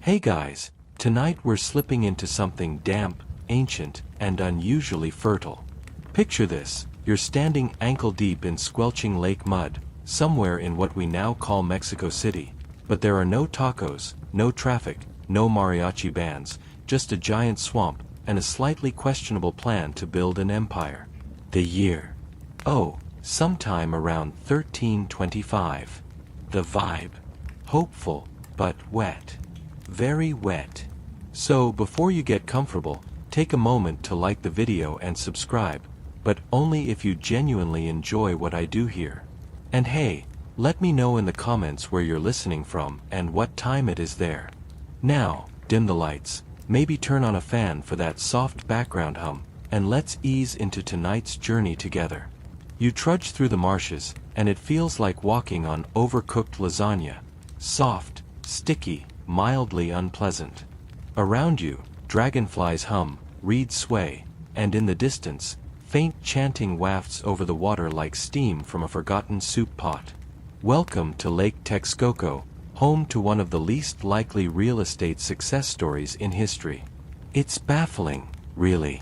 Hey guys, tonight we're slipping into something damp, ancient, and unusually fertile. Picture this, you're standing ankle-deep in squelching lake mud, somewhere in what we now call Mexico City, but there are no tacos, no traffic, no mariachi bands, just a giant swamp, and a slightly questionable plan to build an empire. The year? Oh, sometime around 1325. The vibe? Hopeful, but wet. Very wet. So before you get comfortable, take a moment to like the video and subscribe, but only if you genuinely enjoy what I do here. And hey, let me know in the comments where you're listening from and what time it is there. Now, dim the lights, maybe turn on a fan for that soft background hum, and let's ease into tonight's journey together. You trudge through the marshes, and it feels like walking on overcooked lasagna. Soft, sticky, mildly unpleasant. Around you, dragonflies hum, reeds sway, and in the distance, faint chanting wafts over the water like steam from a forgotten soup pot. Welcome to Lake Texcoco, home to one of the least likely real estate success stories in history. It's baffling, really.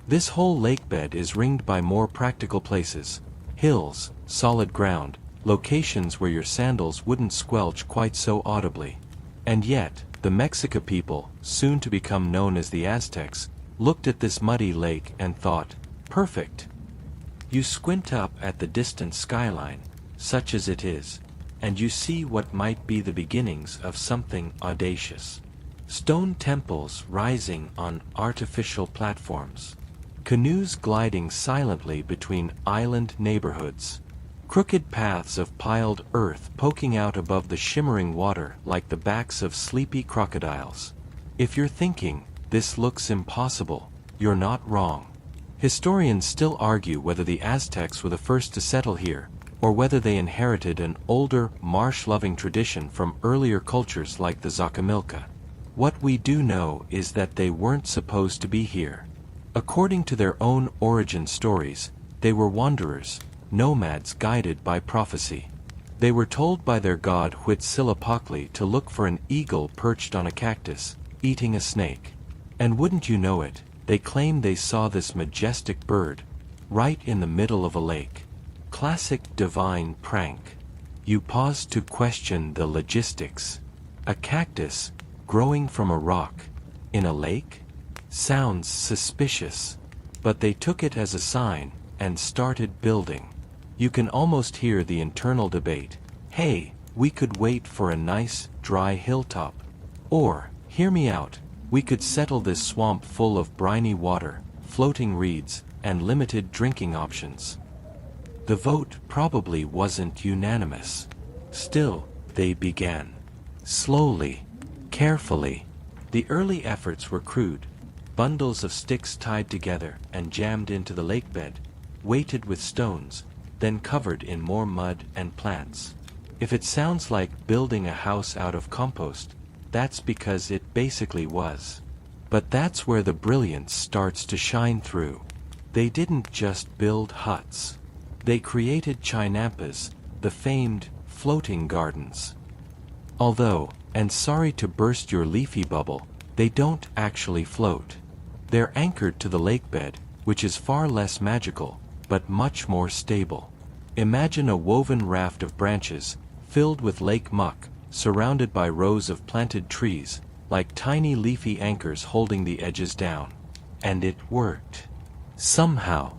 This whole lakebed is ringed by more practical places. Hills, solid ground, locations where your sandals wouldn't squelch quite so audibly. And yet, the Mexica people, soon to become known as the Aztecs, looked at this muddy lake and thought, perfect. You squint up at the distant skyline, such as it is, and you see what might be the beginnings of something audacious. Stone temples rising on artificial platforms. Canoes gliding silently between island neighborhoods. Crooked paths of piled earth poking out above the shimmering water like the backs of sleepy crocodiles. If you're thinking, this looks impossible, you're not wrong. Historians still argue whether the Aztecs were the first to settle here, or whether they inherited an older, marsh-loving tradition from earlier cultures like the Xochimilca. What we do know is that they weren't supposed to be here. According to their own origin stories, they were wanderers, nomads guided by prophecy. They were told by their god Huitzilopochtli to look for an eagle perched on a cactus, eating a snake. And wouldn't you know it, they claim they saw this majestic bird, right in the middle of a lake. Classic divine prank. You pause to question the logistics. A cactus, growing from a rock, in a lake? Sounds suspicious. But they took it as a sign, and started building. You can almost hear the internal debate. Hey, we could wait for a nice, dry hilltop. Or, hear me out, we could settle this swamp full of briny water, floating reeds, and limited drinking options. The vote probably wasn't unanimous. Still, they began. Slowly, carefully. The early efforts were crude. Bundles of sticks tied together and jammed into the lakebed, weighted with stones, then covered in more mud and plants. If it sounds like building a house out of compost, that's because it basically was. But that's where the brilliance starts to shine through. They didn't just build huts. They created chinampas, the famed floating gardens. Although, and sorry to burst your leafy bubble, they don't actually float. They're anchored to the lakebed, which is far less magical, but much more stable. Imagine a woven raft of branches, filled with lake muck, surrounded by rows of planted trees, like tiny leafy anchors holding the edges down. And it worked. Somehow,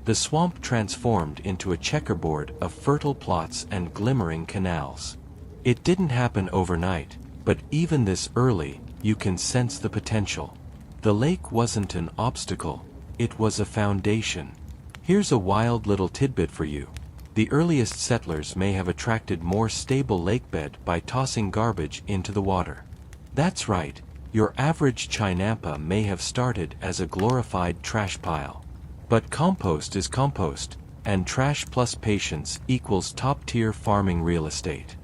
the swamp transformed into a checkerboard of fertile plots and glimmering canals. It didn't happen overnight, but even this early, you can sense the potential. The lake wasn't an obstacle, it was a foundation. Here's a wild little tidbit for you. The earliest settlers may have attracted more stable lakebed by tossing garbage into the water. That's right, your average chinampa may have started as a glorified trash pile. But compost is compost, and trash plus patience equals top-tier farming real estate.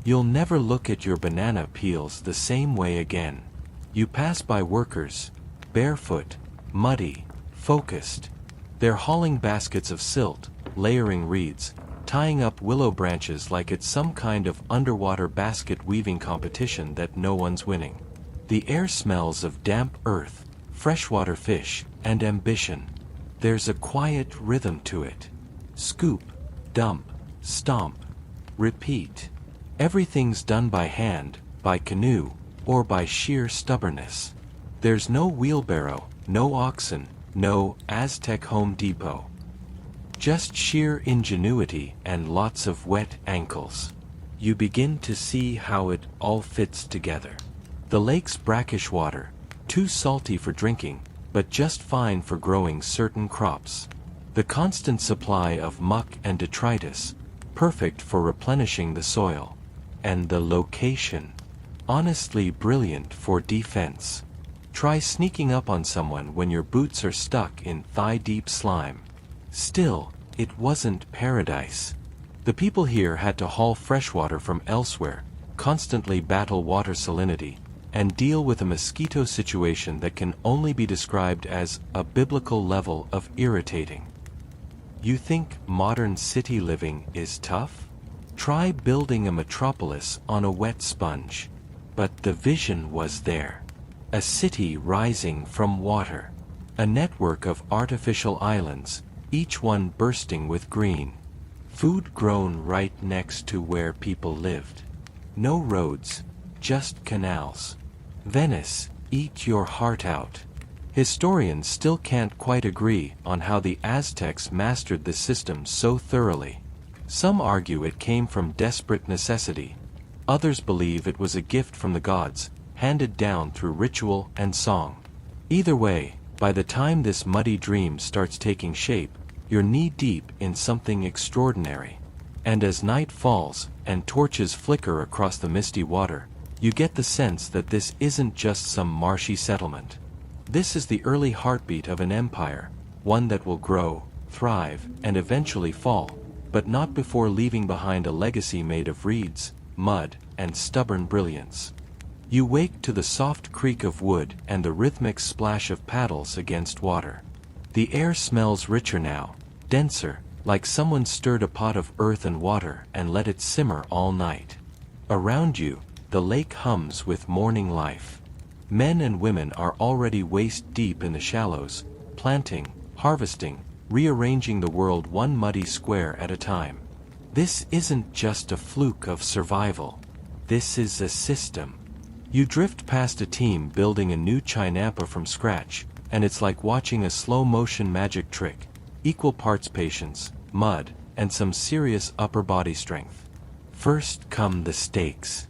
You'll never look at your banana peels the same way again. You pass by workers, barefoot, muddy, focused. They're hauling baskets of silt, layering reeds, tying up willow branches like it's some kind of underwater basket weaving competition that no one's winning. The air smells of damp earth, freshwater fish, and ambition. There's a quiet rhythm to it. Scoop, dump, stomp, repeat. Everything's done by hand, by canoe, or by sheer stubbornness. There's no wheelbarrow, no oxen, no Aztec Home Depot. Just sheer ingenuity and lots of wet ankles. You begin to see how it all fits together. The lake's brackish water, too salty for drinking, but just fine for growing certain crops. The constant supply of muck and detritus, perfect for replenishing the soil. And the location, honestly brilliant for defense. Try sneaking up on someone when your boots are stuck in thigh-deep slime. Still, it wasn't paradise. The people here had to haul freshwater from elsewhere, constantly battle water salinity, and deal with a mosquito situation that can only be described as a biblical level of irritating. You think modern city living is tough? Try building a metropolis on a wet sponge. But the vision was there. A city rising from water. A network of artificial islands, each one bursting with green. Food grown right next to where people lived. No roads, just canals. Venice, eat your heart out. Historians still can't quite agree on how the Aztecs mastered the system so thoroughly. Some argue it came from desperate necessity. Others believe it was a gift from the gods, handed down through ritual and song. Either way, by the time this muddy dream starts taking shape, you're knee-deep in something extraordinary. And as night falls, and torches flicker across the misty water, you get the sense that this isn't just some marshy settlement. This is the early heartbeat of an empire, one that will grow, thrive, and eventually fall, but not before leaving behind a legacy made of reeds, mud, and stubborn brilliance. You wake to the soft creak of wood and the rhythmic splash of paddles against water. The air smells richer now, denser, like someone stirred a pot of earth and water and let it simmer all night. Around you, the lake hums with morning life. Men and women are already waist-deep in the shallows, planting, harvesting, rearranging the world one muddy square at a time. This isn't just a fluke of survival. This is a system. You drift past a team building a new chinampa from scratch, and it's like watching a slow-motion magic trick, equal parts patience, mud, and some serious upper body strength. First come the stakes.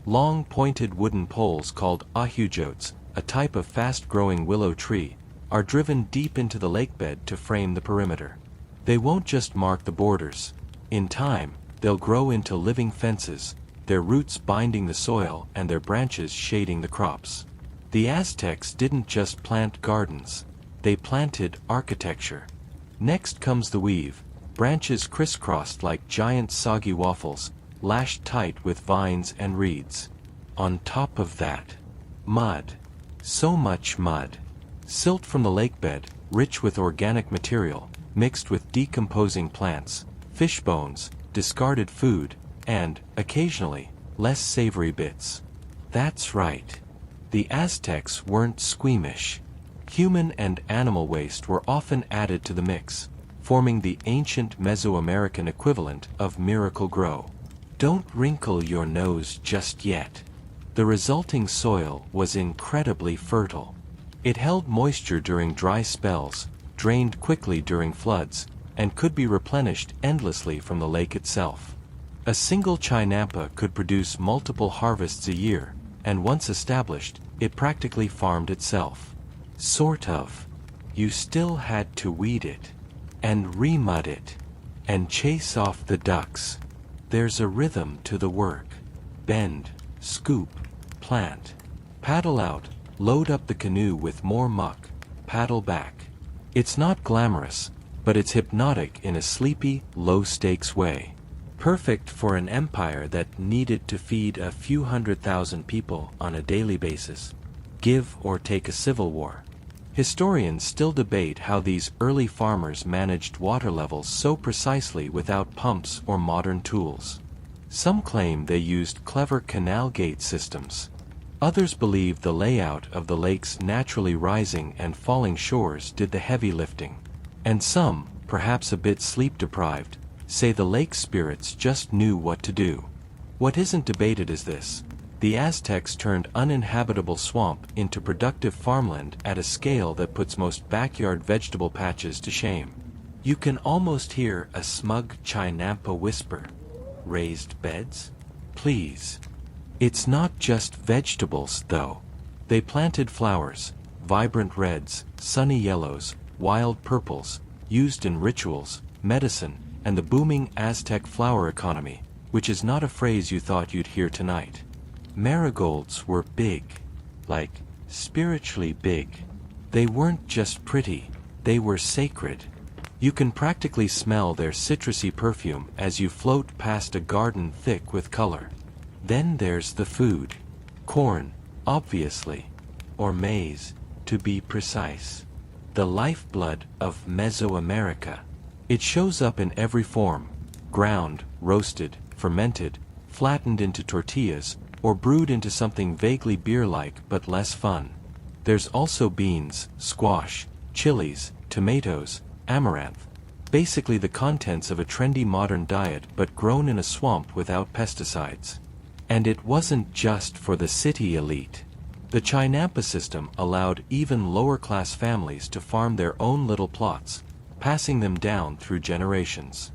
Long pointed wooden poles called ahujotes, a type of fast-growing willow tree, are driven deep into the lakebed to frame the perimeter. They won't just mark the borders. In time, they'll grow into living fences, their roots binding the soil and their branches shading the crops. The Aztecs didn't just plant gardens, they planted architecture. Next comes the weave, branches crisscrossed like giant soggy waffles, lashed tight with vines and reeds. On top of that, mud. So much mud. Silt from the lakebed, rich with organic material, mixed with decomposing plants, fish bones, discarded food, and, occasionally, less savory bits. That's right. The Aztecs weren't squeamish. Human and animal waste were often added to the mix, forming the ancient Mesoamerican equivalent of Miracle-Gro. Don't wrinkle your nose just yet. The resulting soil was incredibly fertile. It held moisture during dry spells, drained quickly during floods, and could be replenished endlessly from the lake itself. A single chinampa could produce multiple harvests a year, and once established, it practically farmed itself. Sort of. You still had to weed it, and remud it, and chase off the ducks. There's a rhythm to the work. Bend, scoop, plant, paddle out, load up the canoe with more muck, paddle back. It's not glamorous, but it's hypnotic in a sleepy, low-stakes way. Perfect for an empire that needed to feed a few 100,000 people on a daily basis, give or take a civil war. Historians still debate how these early farmers managed water levels so precisely without pumps or modern tools. Some claim they used clever canal gate systems. Others believe the layout of the lake's naturally rising and falling shores did the heavy lifting. And some, perhaps a bit sleep-deprived, say the lake spirits just knew what to do. What isn't debated is this: the Aztecs turned uninhabitable swamp into productive farmland at a scale that puts most backyard vegetable patches to shame. You can almost hear a smug Chinampa whisper, "Raised beds? Please." It's not just vegetables, though. They planted flowers, vibrant reds, sunny yellows, wild purples, used in rituals, medicine, and the booming Aztec flower economy, which is not a phrase you thought you'd hear tonight. Marigolds were big. Like, spiritually big. They weren't just pretty, they were sacred. You can practically smell their citrusy perfume as you float past a garden thick with color. Then there's the food. Corn, obviously. Or maize, to be precise. The lifeblood of Mesoamerica. It shows up in every form: ground, roasted, fermented, flattened into tortillas, or brewed into something vaguely beer-like but less fun. There's also beans, squash, chilies, tomatoes, amaranth. Basically the contents of a trendy modern diet but grown in a swamp without pesticides. And it wasn't just for the city elite. The Chinampa system allowed even lower-class families to farm their own little plots, passing them down through generations.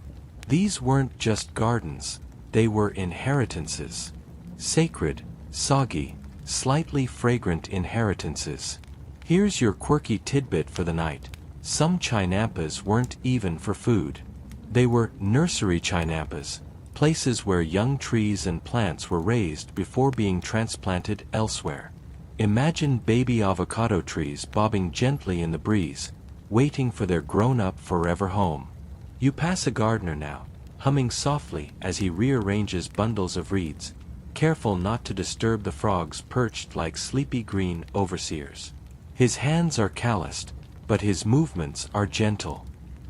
These weren't just gardens, they were inheritances. Sacred, soggy, slightly fragrant inheritances. Here's your quirky tidbit for the night: some Chinampas weren't even for food. They were nursery Chinampas, places where young trees and plants were raised before being transplanted elsewhere. Imagine baby avocado trees bobbing gently in the breeze, waiting for their grown-up forever home. You pass a gardener now, humming softly as he rearranges bundles of reeds, careful not to disturb the frogs perched like sleepy green overseers. His hands are calloused, but his movements are gentle.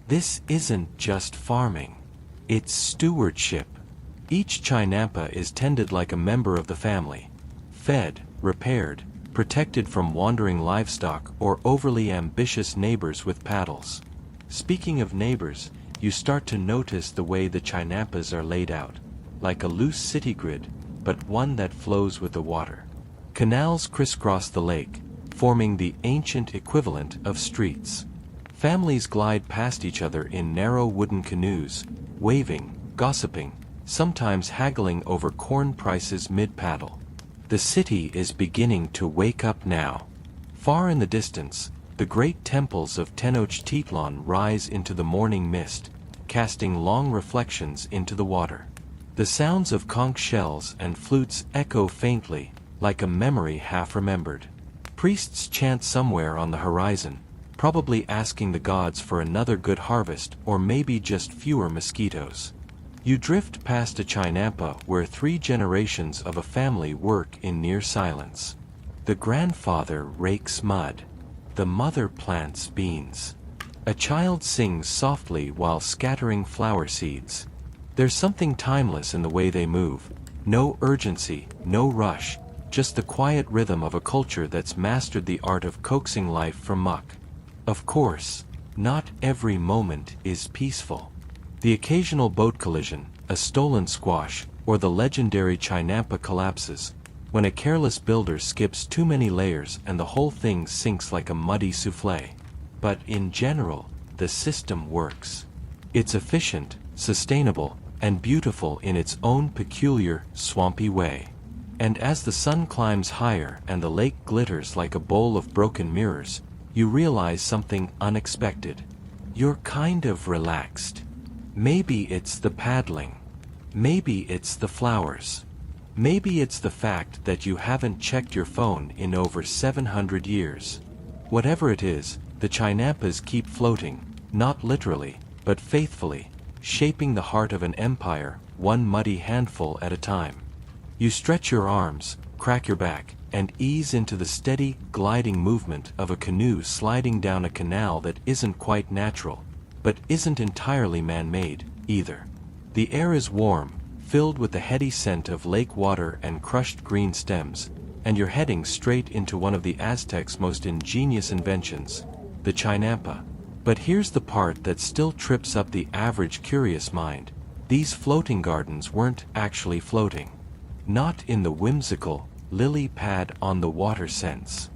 This isn't just farming. It's stewardship. Each Chinampa is tended like a member of the family. Fed, repaired, protected from wandering livestock or overly ambitious neighbors with paddles. Speaking of neighbors, you start to notice the way the Chinampas are laid out, like a loose city grid, but one that flows with the water. Canals crisscross the lake, forming the ancient equivalent of streets. Families glide past each other in narrow wooden canoes, waving, gossiping, sometimes haggling over corn prices mid-paddle. The city is beginning to wake up now. Far in the distance, the great temples of Tenochtitlan rise into the morning mist, casting long reflections into the water. The sounds of conch shells and flutes echo faintly, like a memory half-remembered. Priests chant somewhere on the horizon, probably asking the gods for another good harvest or maybe just fewer mosquitoes. You drift past a Chinampa where 3 generations of a family work in near silence. The grandfather rakes mud. The mother plants beans. A child sings softly while scattering flower seeds. There's something timeless in the way they move. No urgency, no rush, just the quiet rhythm of a culture that's mastered the art of coaxing life from muck. Of course, not every moment is peaceful. The occasional boat collision, a stolen squash, or the legendary Chinampa collapses, when a careless builder skips too many layers and the whole thing sinks like a muddy soufflé. But in general, the system works. It's efficient, sustainable, and beautiful in its own peculiar, swampy way. And as the sun climbs higher and the lake glitters like a bowl of broken mirrors, you realize something unexpected. You're kind of relaxed. Maybe it's the paddling. Maybe it's the flowers. Maybe it's the fact that you haven't checked your phone in over 700 years. Whatever it is, the Chinampas keep floating, not literally, but faithfully, shaping the heart of an empire, one muddy handful at a time. You stretch your arms, crack your back, and ease into the steady, gliding movement of a canoe sliding down a canal that isn't quite natural, but isn't entirely man-made, either. The air is warm, filled with the heady scent of lake water and crushed green stems, and you're heading straight into one of the Aztecs' most ingenious inventions, the chinampa. But here's the part that still trips up the average curious mind. These floating gardens weren't actually floating. Not in the whimsical, lily pad on the water sense.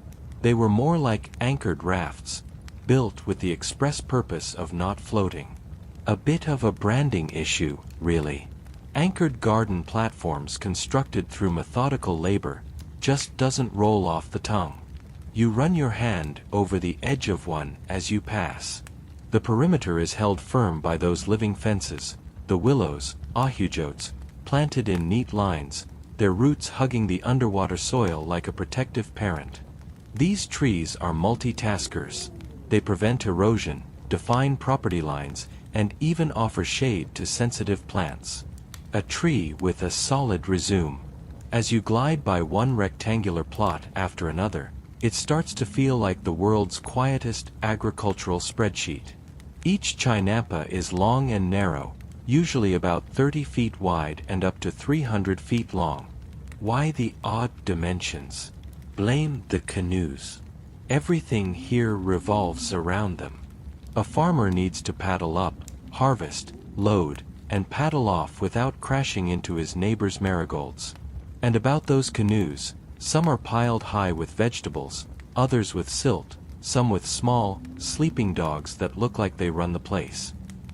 They were more like anchored rafts, built with the express purpose of not floating. A bit of a branding issue, really. Anchored garden platforms constructed through methodical labor just doesn't roll off the tongue. You run your hand over the edge of one as you pass. The perimeter is held firm by those living fences, the willows, ahujotes, planted in neat lines, their roots hugging the underwater soil like a protective parent. These trees are multitaskers. They prevent erosion, define property lines, and even offer shade to sensitive plants. A tree with a solid rhizome. As you glide by one rectangular plot after another, it starts to feel like the world's quietest agricultural spreadsheet. Each chinampa is long and narrow, usually about 30 feet wide and up to 300 feet long. Why the odd dimensions? Blame the canoes. Everything here revolves around them. A farmer needs to paddle up, harvest, load, and paddle off without crashing into his neighbor's marigolds. And about those canoes, some are piled high with vegetables, others with silt, some with small, sleeping dogs that look like they run the place.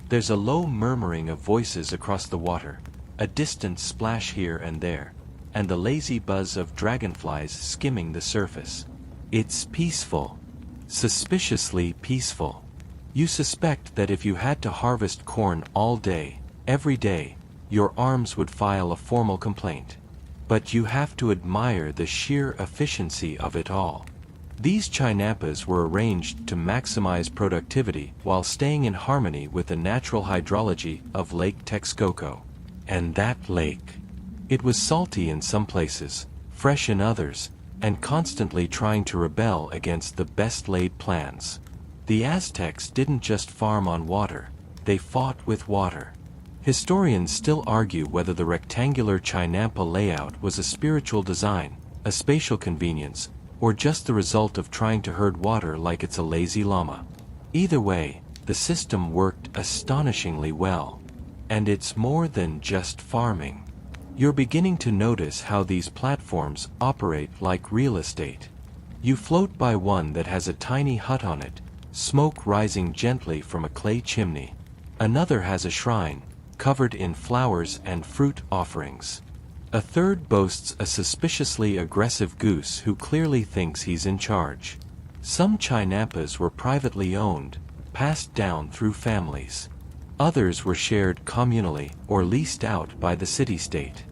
There's a low murmuring of voices across the water, a distant splash here and there, and the lazy buzz of dragonflies skimming the surface. It's peaceful. Suspiciously peaceful. You suspect that if you had to harvest corn all day, every day, your arms would file a formal complaint. But you have to admire the sheer efficiency of it all. These chinampas were arranged to maximize productivity while staying in harmony with the natural hydrology of Lake Texcoco. And that lake. It was salty in some places, fresh in others, and constantly trying to rebel against the best-laid plans. The Aztecs didn't just farm on water, they fought with water. Historians still argue whether the rectangular chinampa layout was a spiritual design, a spatial convenience, or just the result of trying to herd water like it's a lazy llama. Either way, the system worked astonishingly well. And it's more than just farming. You're beginning to notice how these platforms operate like real estate. You float by one that has a tiny hut on it, smoke rising gently from a clay chimney. Another has a shrine, covered in flowers and fruit offerings. A third boasts a suspiciously aggressive goose who clearly thinks he's in charge. Some chinampas were privately owned, passed down through families. Others were shared communally or leased out by the city-state.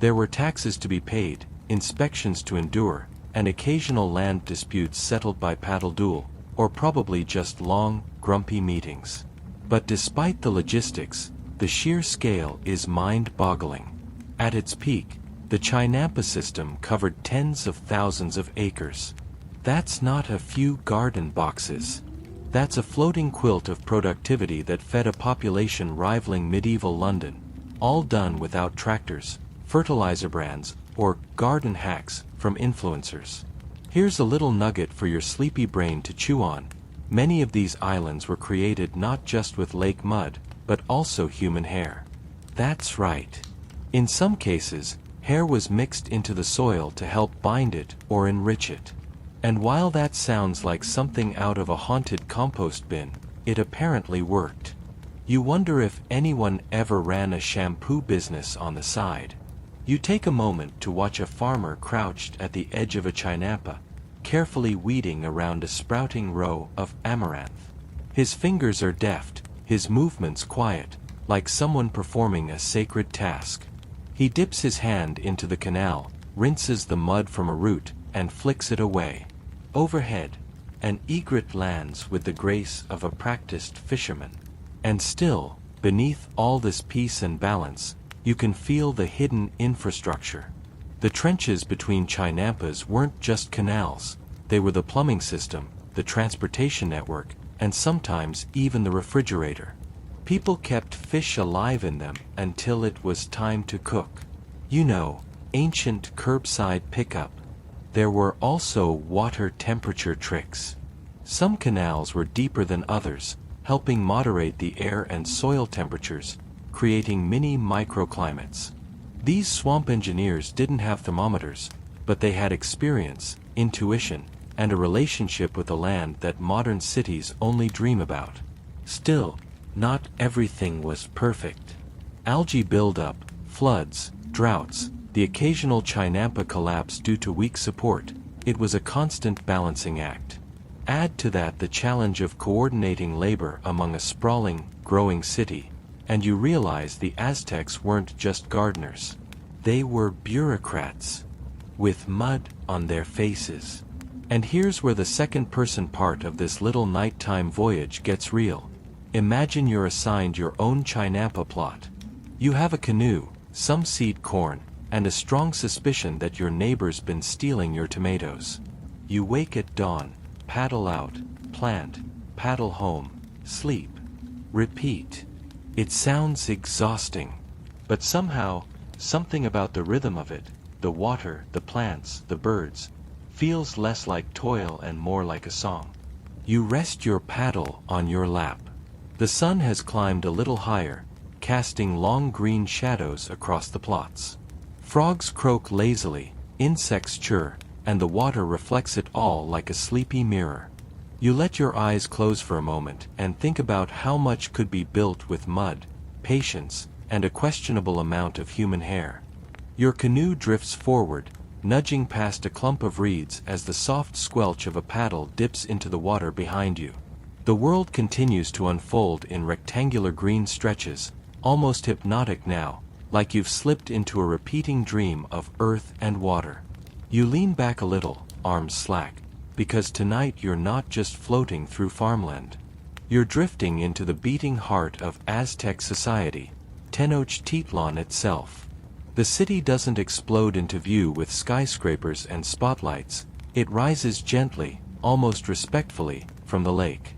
There were taxes to be paid, inspections to endure, and occasional land disputes settled by paddle duel, or probably just long, grumpy meetings. But despite the logistics, the sheer scale is mind-boggling. At its peak, the chinampa system covered tens of thousands of acres. That's not a few garden boxes. That's a floating quilt of productivity that fed a population rivaling medieval London, all done without tractors, fertilizer brands, or garden hacks from influencers. Here's a little nugget for your sleepy brain to chew on. Many of these islands were created not just with lake mud, but also human hair. That's right. In some cases, hair was mixed into the soil to help bind it or enrich it. And while that sounds like something out of a haunted compost bin, it apparently worked. You wonder if anyone ever ran a shampoo business on the side. You take a moment to watch a farmer crouched at the edge of a chinampa, carefully weeding around a sprouting row of amaranth. His fingers are deft, his movements quiet, like someone performing a sacred task. He dips his hand into the canal, rinses the mud from a root, and flicks it away. Overhead, an egret lands with the grace of a practiced fisherman. And still, beneath all this peace and balance, you can feel the hidden infrastructure. The trenches between chinampas weren't just canals, they were the plumbing system, the transportation network, and sometimes even the refrigerator. People kept fish alive in them until it was time to cook. You know, ancient curbside pickup. There were also water temperature tricks. Some canals were deeper than others, helping moderate the air and soil temperatures, creating mini microclimates. These swamp engineers didn't have thermometers, but they had experience, intuition, and a relationship with the land that modern cities only dream about. Still, not everything was perfect. Algae buildup, floods, droughts, the occasional Chinampa collapse due to weak support, it was a constant balancing act. Add to that the challenge of coordinating labor among a sprawling, growing city, and you realize the Aztecs weren't just gardeners. They were bureaucrats, with mud on their faces. And here's where the second-person part of this little nighttime voyage gets real. Imagine you're assigned your own Chinampa plot. You have a canoe, some seed corn, and a strong suspicion that your neighbor's been stealing your tomatoes. You wake at dawn, paddle out, plant, paddle home, sleep, repeat. It sounds exhausting. But somehow, something about the rhythm of it, the water, the plants, the birds, feels less like toil and more like a song. You rest your paddle on your lap. The sun has climbed a little higher, casting long green shadows across the plots. Frogs croak lazily, insects chirr, and the water reflects it all like a sleepy mirror. You let your eyes close for a moment and think about how much could be built with mud, patience, and a questionable amount of human hair. Your canoe drifts forward, nudging past a clump of reeds as the soft squelch of a paddle dips into the water behind you. The world continues to unfold in rectangular green stretches, almost hypnotic now, like you've slipped into a repeating dream of earth and water. You lean back a little, arms slack, because tonight you're not just floating through farmland. You're drifting into the beating heart of Aztec society, Tenochtitlan itself. The city doesn't explode into view with skyscrapers and spotlights, it rises gently, almost respectfully, from the lake.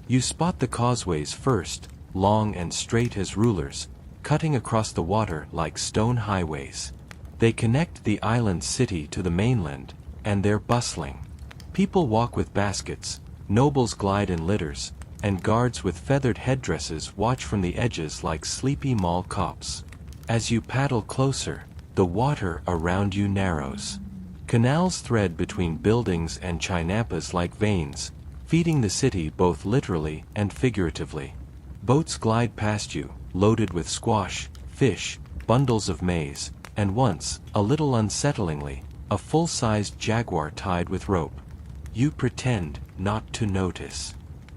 You spot the causeways first, long and straight as rulers, cutting across the water like stone highways. They connect the island city to the mainland, and they're bustling. People walk with baskets, nobles glide in litters, and guards with feathered headdresses watch from the edges like sleepy mall cops. As you paddle closer, the water around you narrows. Canals thread between buildings and Chinampas like veins, feeding the city both literally and figuratively. Boats glide past you, loaded with squash, fish, bundles of maize, and once, a little unsettlingly, a full-sized jaguar tied with rope. You pretend not to notice.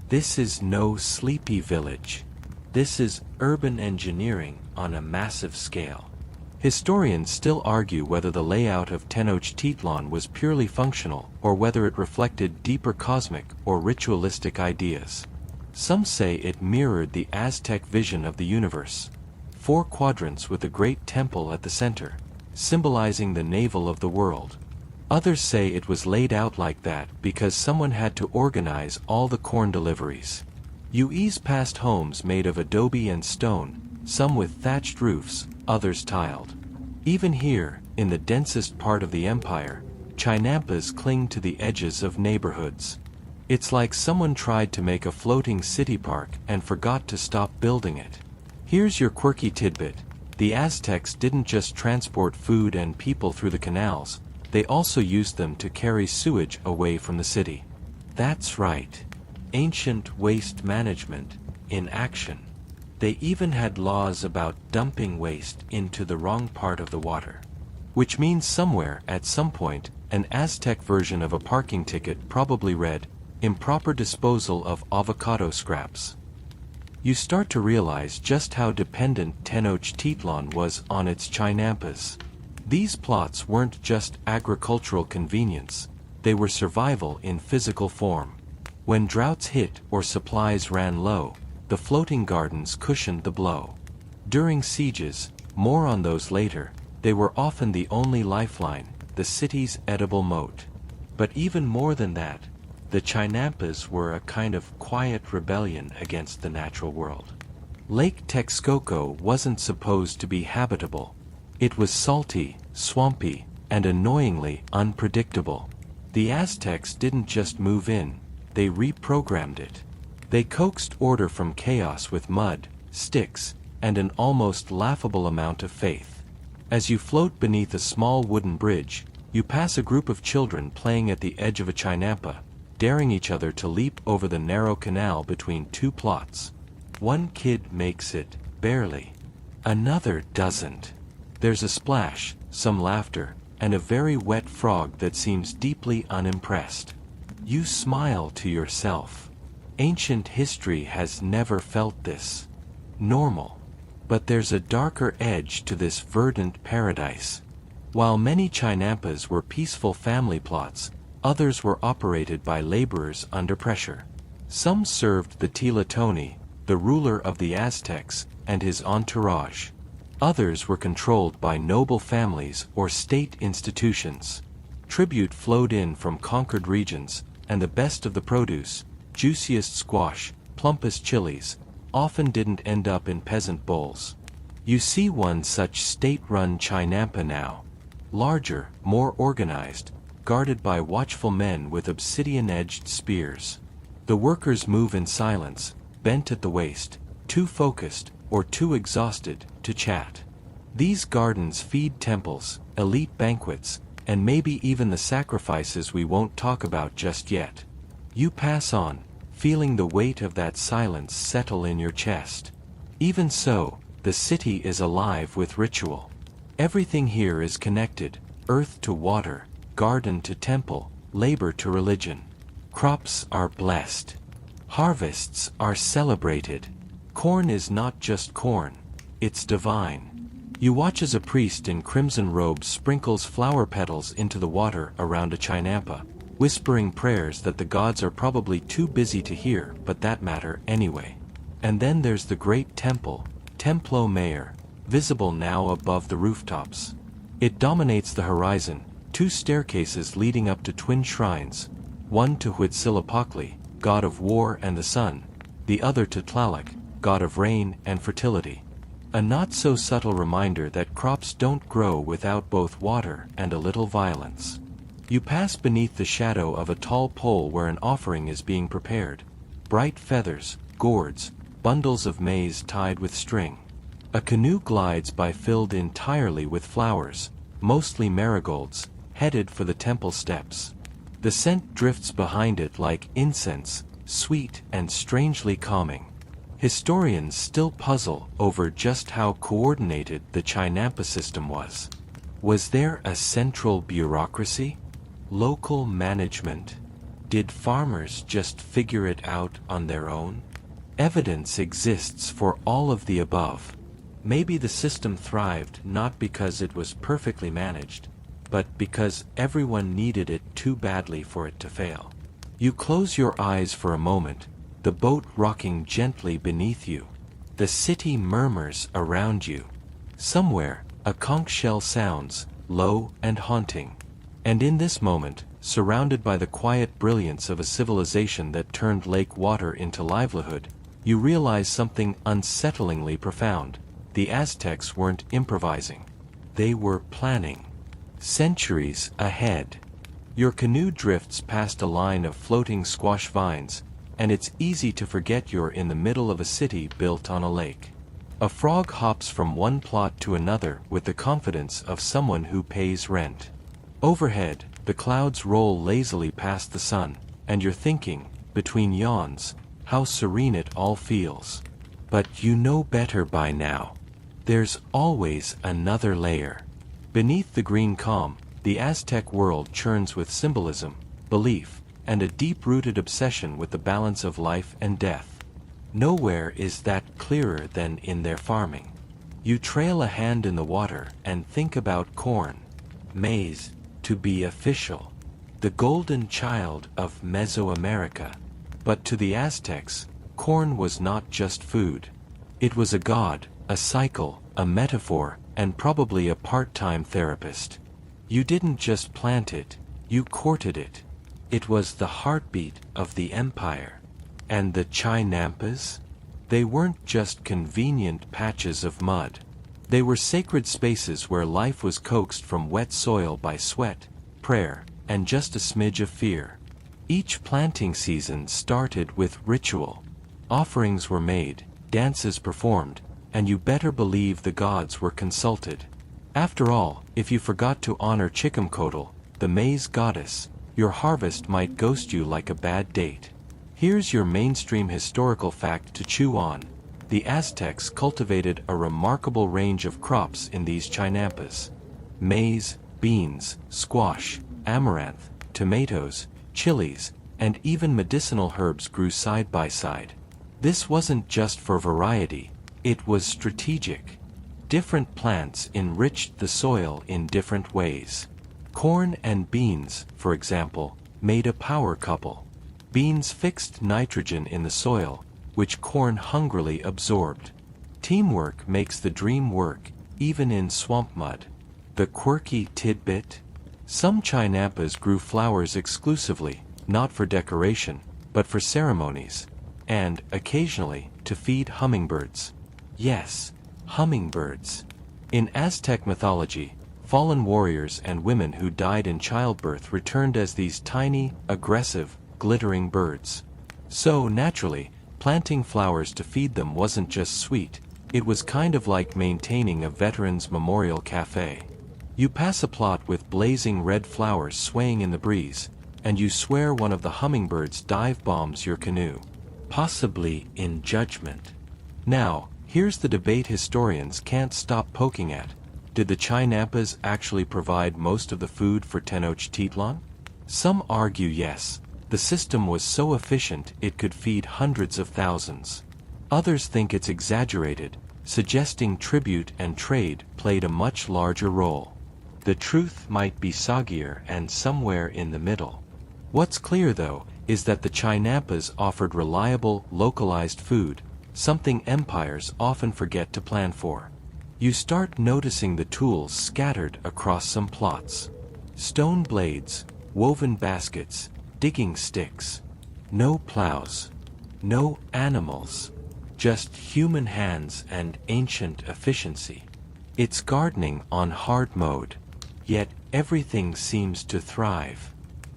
This is no sleepy village. This is urban engineering on a massive scale. Historians still argue whether the layout of Tenochtitlan was purely functional or whether it reflected deeper cosmic or ritualistic ideas. Some say it mirrored the Aztec vision of the universe. 4 quadrants with a great temple at the center, symbolizing the navel of the world. Others say it was laid out like that because someone had to organize all the corn deliveries. You ease past homes made of adobe and stone, some with thatched roofs, others tiled. Even here, in the densest part of the empire, Chinampas cling to the edges of neighborhoods. It's like someone tried to make a floating city park and forgot to stop building it. Here's your quirky tidbit. The Aztecs didn't just transport food and people through the canals, they also used them to carry sewage away from the city. That's right. Ancient waste management in action. They even had laws about dumping waste into the wrong part of the water. Which means somewhere, at some point, an Aztec version of a parking ticket probably read, "Improper disposal of avocado scraps." You start to realize just how dependent Tenochtitlan was on its Chinampas. These plots weren't just agricultural convenience, they were survival in physical form. When droughts hit or supplies ran low, the floating gardens cushioned the blow. During sieges, more on those later, they were often the only lifeline, the city's edible moat. But even more than that, the Chinampas were a kind of quiet rebellion against the natural world. Lake Texcoco wasn't supposed to be habitable. It was salty, swampy, and annoyingly unpredictable. The Aztecs didn't just move in, they reprogrammed it. They coaxed order from chaos with mud, sticks, and an almost laughable amount of faith. As you float beneath a small wooden bridge, you pass a group of children playing at the edge of a chinampa, daring each other to leap over the narrow canal between two plots. One kid makes it, barely. Another doesn't. There's a splash, some laughter, and a very wet frog that seems deeply unimpressed. You smile to yourself. Ancient history has never felt this normal. But there's a darker edge to this verdant paradise. While many chinampas were peaceful family plots, others were operated by laborers under pressure. Some served the Tila Toni, the ruler of the Aztecs, and his entourage. Others were controlled by noble families or state institutions. Tribute flowed in from conquered regions, and the best of the produce, juiciest squash, plumpest chilies, often didn't end up in peasant bowls. You see one such state-run chinampa now. Larger, more organized, guarded by watchful men with obsidian-edged spears. The workers move in silence, bent at the waist, too focused, or too exhausted, to chat. These gardens feed temples, elite banquets, and maybe even the sacrifices we won't talk about just yet. You pass on, feeling the weight of that silence settle in your chest. Even so, the city is alive with ritual. Everything here is connected, earth to water, garden to temple, labor to religion. Crops are blessed. Harvests are celebrated. Corn is not just corn, it's divine. You watch as a priest in crimson robes sprinkles flower petals into the water around a chinampa, whispering prayers that the gods are probably too busy to hear but that matter anyway. And then there's the great temple, Templo Mayor, visible now above the rooftops. It dominates the horizon, two staircases leading up to twin shrines, one to Huitzilopochtli, god of war and the sun, the other to Tlaloc, god of rain and fertility. A not-so-subtle reminder that crops don't grow without both water and a little violence. You pass beneath the shadow of a tall pole where an offering is being prepared. Bright feathers, gourds, bundles of maize tied with string. A canoe glides by filled entirely with flowers, mostly marigolds, headed for the temple steps. The scent drifts behind it like incense, sweet and strangely calming. Historians still puzzle over just how coordinated the chinampa system was. Was there a central bureaucracy? Local management? Did farmers just figure it out on their own? Evidence exists for all of the above. Maybe the system thrived not because it was perfectly managed, but because everyone needed it too badly for it to fail. You close your eyes for a moment, the boat rocking gently beneath you. The city murmurs around you. Somewhere, a conch shell sounds, low and haunting. And in this moment, surrounded by the quiet brilliance of a civilization that turned lake water into livelihood, you realize something unsettlingly profound. The Aztecs weren't improvising. They were planning. Centuries ahead. Your canoe drifts past a line of floating squash vines, and it's easy to forget you're in the middle of a city built on a lake. A frog hops from one plot to another with the confidence of someone who pays rent. Overhead, the clouds roll lazily past the sun, and you're thinking, between yawns, how serene it all feels. But you know better by now. There's always another layer. Beneath the green calm, the Aztec world churns with symbolism, belief, and a deep-rooted obsession with the balance of life and death. Nowhere is that clearer than in their farming. You trail a hand in the water and think about corn, maize, to be official, the golden child of Mesoamerica. But to the Aztecs, corn was not just food. It was a god, a cycle, a metaphor, and probably a part-time therapist. You didn't just plant it, you courted it. It was the heartbeat of the empire. And the chinampas? They weren't just convenient patches of mud. They were sacred spaces where life was coaxed from wet soil by sweat, prayer, and just a smidge of fear. Each planting season started with ritual. Offerings were made, dances performed, and you better believe the gods were consulted. After all, if you forgot to honor Chicumcotl, the maize goddess, your harvest might ghost you like a bad date. Here's your mainstream historical fact to chew on. The Aztecs cultivated a remarkable range of crops in these chinampas. Maize, beans, squash, amaranth, tomatoes, chilies, and even medicinal herbs grew side by side. This wasn't just for variety, it was strategic. Different plants enriched the soil in different ways. Corn and beans, for example, made a power couple. Beans fixed nitrogen in the soil, which corn hungrily absorbed. Teamwork makes the dream work, even in swamp mud. The quirky tidbit? Some chinampas grew flowers exclusively, not for decoration, but for ceremonies, and, occasionally, to feed hummingbirds. Yes, hummingbirds. In Aztec mythology, fallen warriors and women who died in childbirth returned as these tiny, aggressive, glittering birds. So, naturally, planting flowers to feed them wasn't just sweet, it was kind of like maintaining a veterans' memorial cafe. You pass a plot with blazing red flowers swaying in the breeze, and you swear one of the hummingbirds dive bombs your canoe. Possibly in judgment. Now, here's the debate historians can't stop poking at. Did the chinampas actually provide most of the food for Tenochtitlan? Some argue yes. The system was so efficient it could feed hundreds of thousands. Others think it's exaggerated, suggesting tribute and trade played a much larger role. The truth might be soggier and somewhere in the middle. What's clear though, is that the chinampas offered reliable, localized food, something empires often forget to plan for. You start noticing the tools scattered across some plots. Stone blades, woven baskets, digging sticks. No plows. No animals. Just human hands and ancient efficiency. It's gardening on hard mode. Yet everything seems to thrive.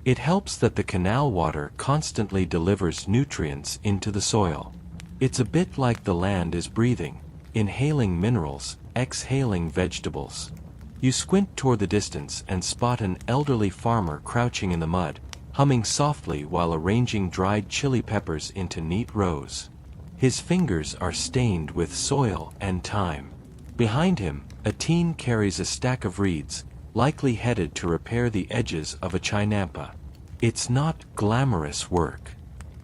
It helps that the canal water constantly delivers nutrients into the soil. It's a bit like the land is breathing, inhaling minerals, exhaling vegetables. You squint toward the distance and spot an elderly farmer crouching in the mud, humming softly while arranging dried chili peppers into neat rows. His fingers are stained with soil and time. Behind him, a teen carries a stack of reeds, likely headed to repair the edges of a chinampa. It's not glamorous work.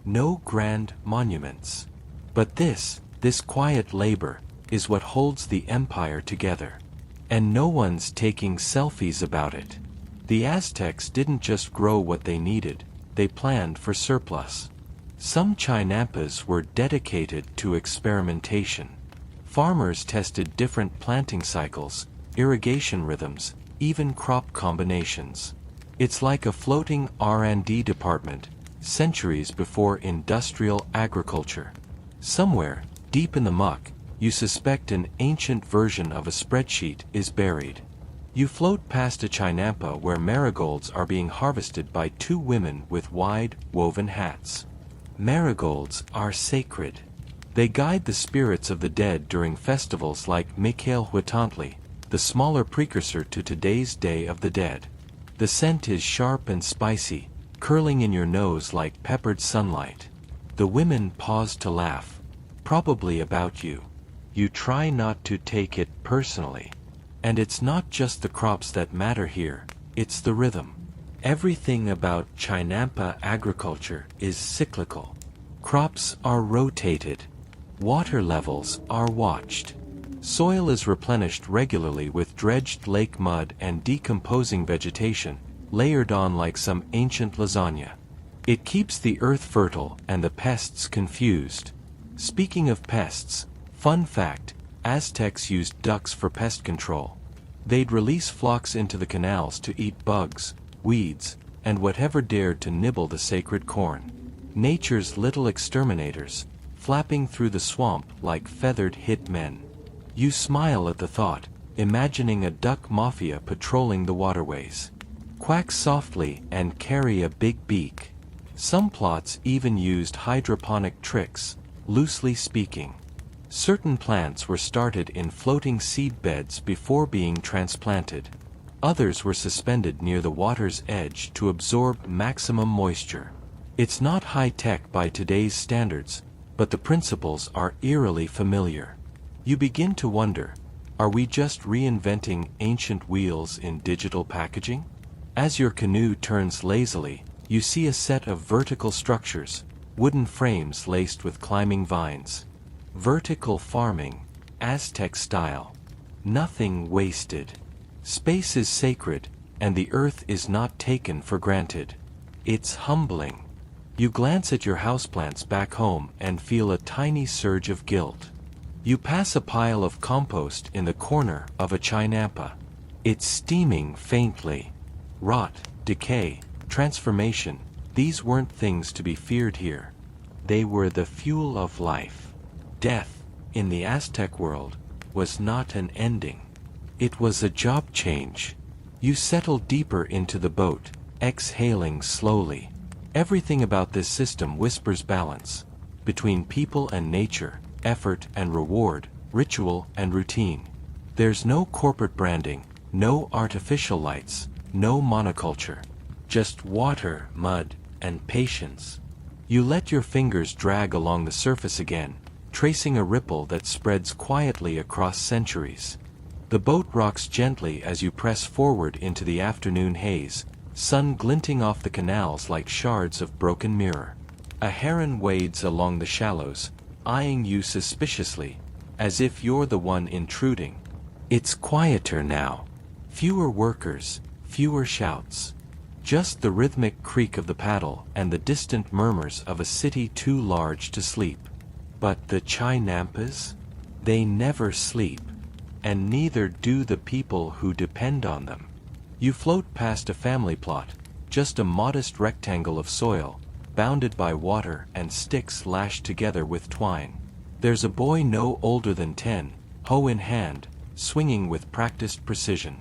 No grand monuments. But this quiet labor, is what holds the empire together. And no one's taking selfies about it. The Aztecs didn't just grow what they needed, they planned for surplus. Some chinampas were dedicated to experimentation. Farmers tested different planting cycles, irrigation rhythms, even crop combinations. It's like a floating R&D department, centuries before industrial agriculture. Somewhere, deep in the muck, you suspect an ancient version of a spreadsheet is buried. You float past a chinampa where marigolds are being harvested by two women with wide, woven hats. Marigolds are sacred. They guide the spirits of the dead during festivals like Michelhuatantli, the smaller precursor to today's Day of the Dead. The scent is sharp and spicy, curling in your nose like peppered sunlight. The women pause to laugh, probably about you. You try not to take it personally. And it's not just the crops that matter here, it's the rhythm. Everything about chinampa agriculture is cyclical. Crops are rotated. Water levels are watched. Soil is replenished regularly with dredged lake mud and decomposing vegetation, layered on like some ancient lasagna. It keeps the earth fertile and the pests confused. Speaking of pests, fun fact, Aztecs used ducks for pest control. They'd release flocks into the canals to eat bugs, weeds, and whatever dared to nibble the sacred corn. Nature's little exterminators, flapping through the swamp like feathered hit men. You smile at the thought, imagining a duck mafia patrolling the waterways. quack softly and carry a big beak. Some plots even used hydroponic tricks, loosely speaking. Certain plants were started in floating seed beds before being transplanted. Others were suspended near the water's edge to absorb maximum moisture. It's not high-tech by today's standards, but the principles are eerily familiar. You begin to wonder, are we just reinventing ancient wheels in digital packaging? As your canoe turns lazily, you see a set of vertical structures, wooden frames laced with climbing vines. Vertical farming, Aztec style. Nothing wasted. Space is sacred, and the earth is not taken for granted. It's humbling. You glance at your houseplants back home and feel a tiny surge of guilt. You pass a pile of compost in the corner of a chinampa. It's steaming faintly. Rot, decay, transformation, these weren't things to be feared here. They were the fuel of life. Death, in the Aztec world, was not an ending. It was a job change. You settle deeper into the boat, exhaling slowly. Everything about this system whispers balance between people and nature, effort and reward, ritual and routine. There's no corporate branding, no artificial lights, no monoculture. Just water, mud, and patience. You let your fingers drag along the surface again, tracing a ripple that spreads quietly across centuries. The boat rocks gently as you press forward into the afternoon haze, sun glinting off the canals like shards of broken mirror. A heron wades along the shallows, eyeing you suspiciously, as if you're the one intruding. It's quieter now. Fewer workers, fewer shouts. Just the rhythmic creak of the paddle and the distant murmurs of a city too large to sleep. But the chinampas? They never sleep. And neither do the people who depend on them. You float past a family plot, just a modest rectangle of soil, bounded by water and sticks lashed together with twine. There's a boy no older than 10, hoe in hand, swinging with practiced precision.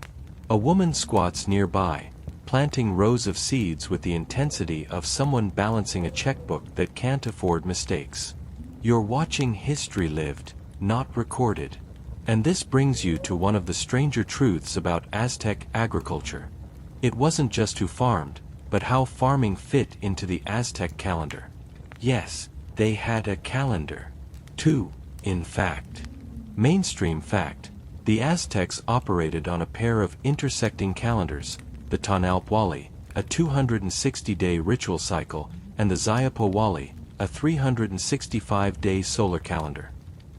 A woman squats nearby, planting rows of seeds with the intensity of someone balancing a checkbook that can't afford mistakes. You're watching history lived, not recorded. And this brings you to one of the stranger truths about Aztec agriculture. It wasn't just who farmed, but how farming fit into the Aztec calendar. Yes, they had a calendar. Two, in fact. Mainstream fact, the Aztecs operated on a pair of intersecting calendars, the Tanalpwali, a 260-day ritual cycle, and the Xiapowali, a 365-day solar calendar.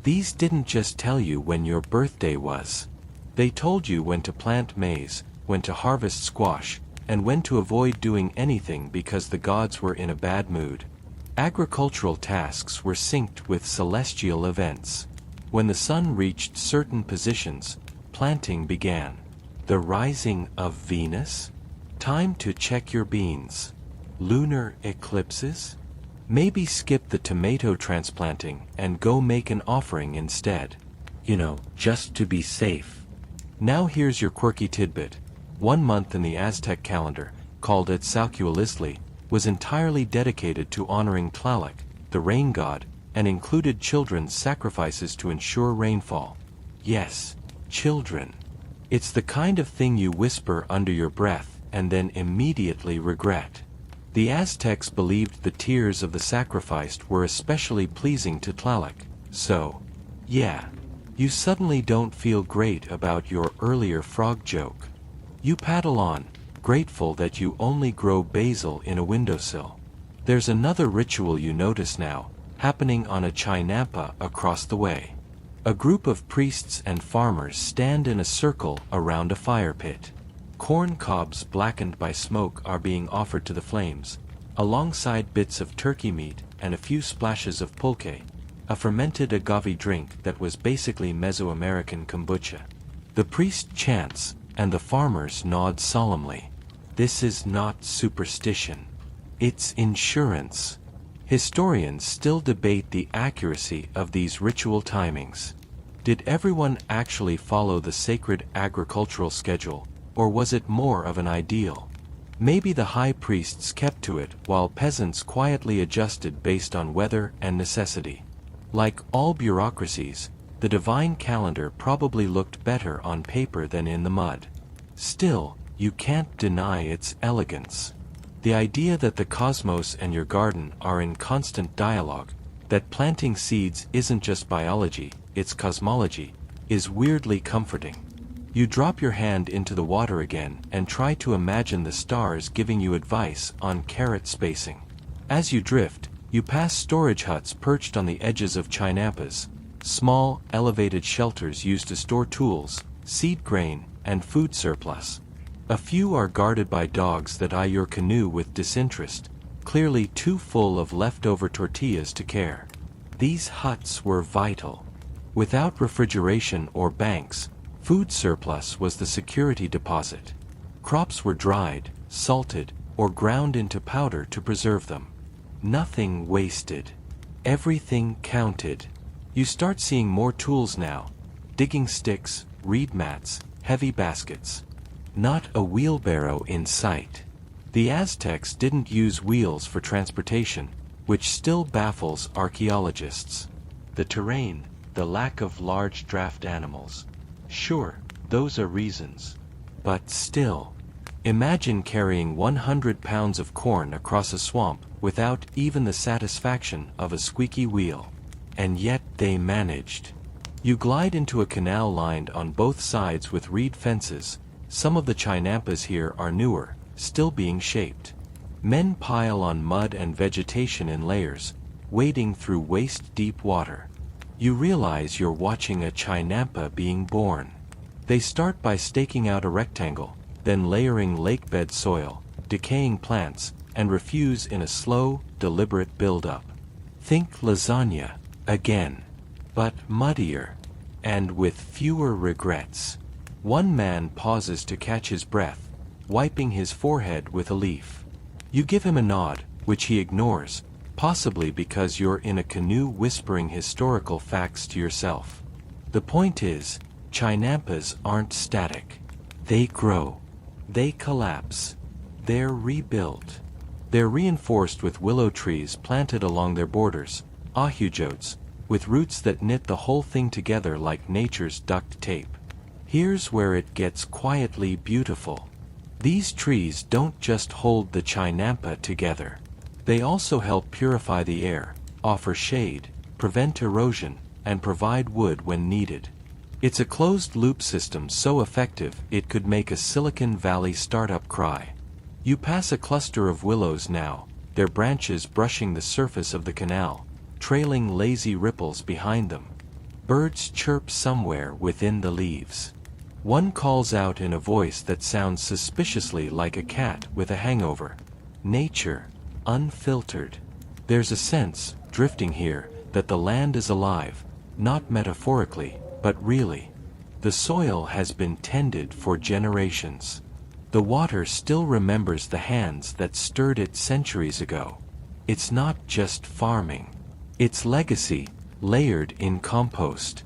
These didn't just tell you when your birthday was. They told you when to plant maize, when to harvest squash, and when to avoid doing anything because the gods were in a bad mood. Agricultural tasks were synced with celestial events. When the sun reached certain positions, planting began. The rising of Venus? Time to check your beans. Lunar eclipses? Maybe skip the tomato transplanting and go make an offering instead. Just to be safe. Now here's your quirky tidbit. 1 month in the Aztec calendar, called Quetzalcoatl, was entirely dedicated to honoring Tlaloc, the rain god, and included children's sacrifices to ensure rainfall. Yes, children. It's the kind of thing you whisper under your breath and then immediately regret. The Aztecs believed the tears of the sacrificed were especially pleasing to Tlaloc, so, yeah, you suddenly don't feel great about your earlier frog joke. You paddle on, grateful that you only grow basil in a windowsill. There's another ritual you notice now, happening on a chinampa across the way. A group of priests and farmers stand in a circle around a fire pit. Corn cobs blackened by smoke are being offered to the flames, alongside bits of turkey meat and a few splashes of pulque, a fermented agave drink that was basically Mesoamerican kombucha. The priest chants, and the farmers nod solemnly. This is not superstition. It's insurance. Historians still debate the accuracy of these ritual timings. Did everyone actually follow the sacred agricultural schedule, or was it more of an ideal? Maybe the high priests kept to it while peasants quietly adjusted based on weather and necessity. Like all bureaucracies, the divine calendar probably looked better on paper than in the mud. Still, you can't deny its elegance. The idea that the cosmos and your garden are in constant dialogue, that planting seeds isn't just biology, it's cosmology, is weirdly comforting. You drop your hand into the water again and try to imagine the stars giving you advice on carrot spacing. As you drift, you pass storage huts perched on the edges of chinampas, small, elevated shelters used to store tools, seed grain, and food surplus. A few are guarded by dogs that eye your canoe with disinterest, clearly too full of leftover tortillas to care. These huts were vital. Without refrigeration or banks, food surplus was the security deposit. Crops were dried, salted, or ground into powder to preserve them. Nothing wasted. Everything counted. You start seeing more tools now. Digging sticks, reed mats, heavy baskets. Not a wheelbarrow in sight. The Aztecs didn't use wheels for transportation, which still baffles archaeologists. The terrain, the lack of large draft animals. Sure, those are reasons. But still, imagine carrying 100 pounds of corn across a swamp without even the satisfaction of a squeaky wheel. And yet they managed. You glide into a canal lined on both sides with reed fences. Some of the chinampas here are newer, still being shaped. Men pile on mud and vegetation in layers, wading through waist-deep water. You realize you're watching a chinampa being born. They start by staking out a rectangle, then layering lakebed soil, decaying plants, and refuse in a slow, deliberate build-up. Think lasagna, again. But muddier. And with fewer regrets. One man pauses to catch his breath, wiping his forehead with a leaf. You give him a nod, which he ignores, possibly because you're in a canoe whispering historical facts to yourself. The point is, chinampas aren't static. They grow. They collapse. They're rebuilt. They're reinforced with willow trees planted along their borders, ahujotes, with roots that knit the whole thing together like nature's duct tape. Here's where it gets quietly beautiful. These trees don't just hold the chinampa together. They also help purify the air, offer shade, prevent erosion, and provide wood when needed. It's a closed-loop system so effective it could make a Silicon Valley startup cry. You pass a cluster of willows now, their branches brushing the surface of the canal, trailing lazy ripples behind them. Birds chirp somewhere within the leaves. One calls out in a voice that sounds suspiciously like a cat with a hangover. Nature, unfiltered. There's a sense, drifting here, that the land is alive, not metaphorically, but really. The soil has been tended for generations. The water still remembers the hands that stirred it centuries ago. It's not just farming. It's legacy, layered in compost.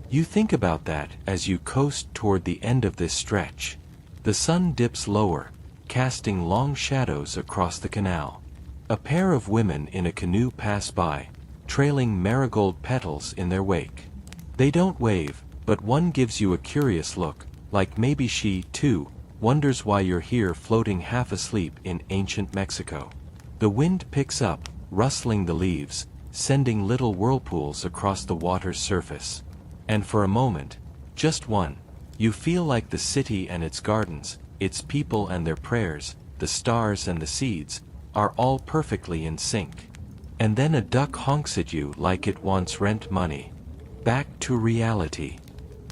You think about that as you coast toward the end of this stretch. The sun dips lower, casting long shadows across the canal. A pair of women in a canoe pass by, trailing marigold petals in their wake. They don't wave, but one gives you a curious look, like maybe she, too, wonders why you're here floating half asleep in ancient Mexico. The wind picks up, rustling the leaves, sending little whirlpools across the water's surface. And for a moment, just one, you feel like the city and its gardens, its people and their prayers, the stars and the seeds, are all perfectly in sync. And then a duck honks at you like it wants rent money. Back to reality.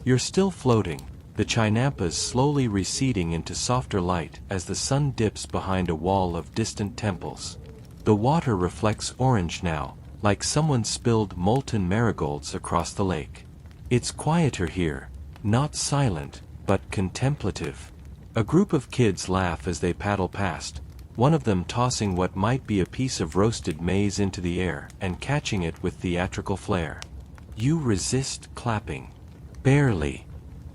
You're still floating, the chinampas slowly receding into softer light as the sun dips behind a wall of distant temples. The water reflects orange now, like someone spilled molten marigolds across the lake. It's quieter here, not silent, but contemplative. A group of kids laugh as they paddle past, one of them tossing what might be a piece of roasted maize into the air and catching it with theatrical flair. You resist clapping. Barely.